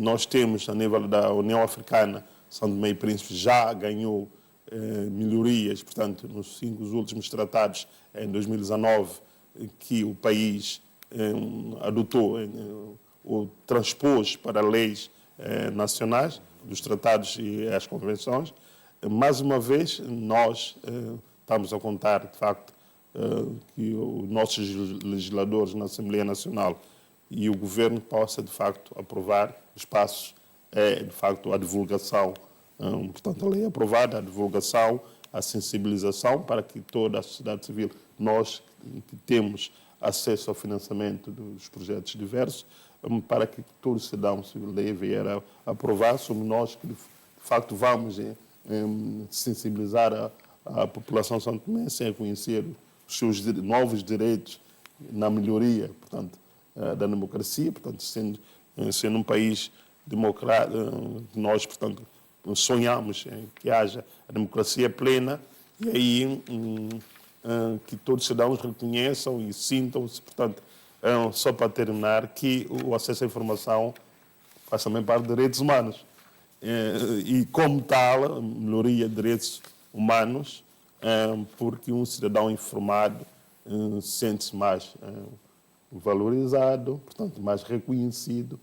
Speaker 2: nós temos, a nível da União Africana, São Tomé e Príncipe já ganhou melhorias, portanto, nos 5 últimos tratados, em 2019, que o país adotou ou transpôs para leis nacionais dos tratados e as convenções. Mais uma vez, nós estamos a contar, de facto, que os nossos legisladores na Assembleia Nacional e o Governo possa, de facto, aprovar os passos, de facto, a divulgação, portanto, a lei aprovada, a divulgação, a sensibilização para que toda a sociedade civil, nós que temos acesso ao financiamento dos projetos diversos, para que todo cidadão civil deve aprovar, somos nós que, de facto, vamos sensibilizar a população santomense a conhecer os seus novos direitos na melhoria, portanto, da democracia, portanto, sendo um país democrático, nós, portanto, sonhamos em que haja a democracia plena e aí que todos os cidadãos reconheçam e sintam-se, portanto, só para terminar, que o acesso à informação faz também parte de direitos humanos. E, como tal, a melhoria de direitos humanos, porque um cidadão informado sente-se mais valorizado, portanto, mais reconhecido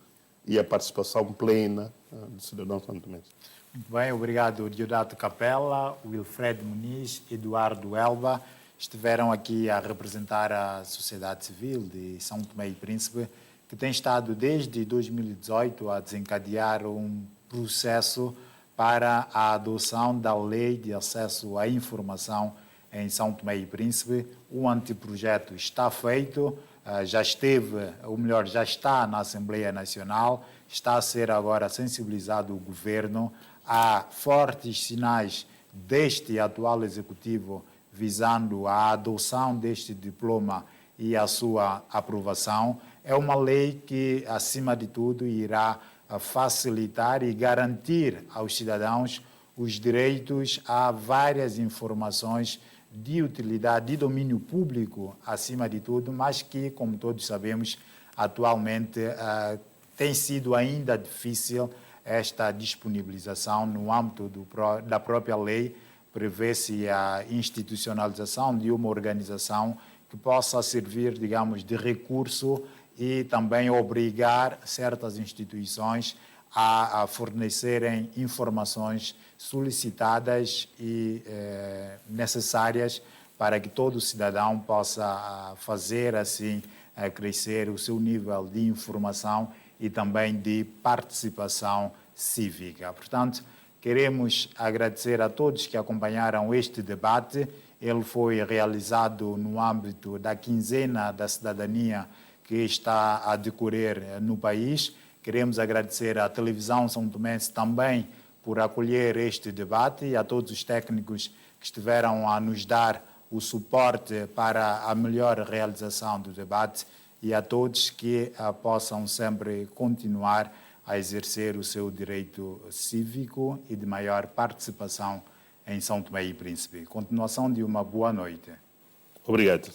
Speaker 2: e a participação plena do cidadão santomense.
Speaker 1: Muito bem, obrigado, Diodato Capella, Wilfredo Muniz, Eduardo Elba, estiveram aqui a representar a sociedade civil de São Tomé e Príncipe, que tem estado desde 2018 a desencadear um processo para a adoção da Lei de Acesso à Informação em São Tomé e Príncipe. O anteprojeto está feito, já está na Assembleia Nacional, está a ser agora sensibilizado o Governo. Há fortes sinais deste atual Executivo visando a adoção deste diploma e a sua aprovação. É uma lei que, acima de tudo, irá facilitar e garantir aos cidadãos os direitos a várias informações de utilidade, de domínio público, acima de tudo, mas que, como todos sabemos, atualmente tem sido ainda difícil esta disponibilização no âmbito da própria lei. Prevê-se a institucionalização de uma organização que possa servir, digamos, de recurso e também obrigar certas instituições a fornecerem informações solicitadas e necessárias para que todo cidadão possa fazer, assim, crescer o seu nível de informação e também de participação cívica. Portanto, queremos agradecer a todos que acompanharam este debate. Ele foi realizado no âmbito da quinzena da cidadania que está a decorrer no país. Queremos agradecer à televisão São Tomense também por acolher este debate e a todos os técnicos que estiveram a nos dar o suporte para a melhor realização do debate e a todos que possam sempre continuar a exercer o seu direito cívico e de maior participação em São Tomé e Príncipe. Continuação de uma boa noite.
Speaker 2: Obrigado.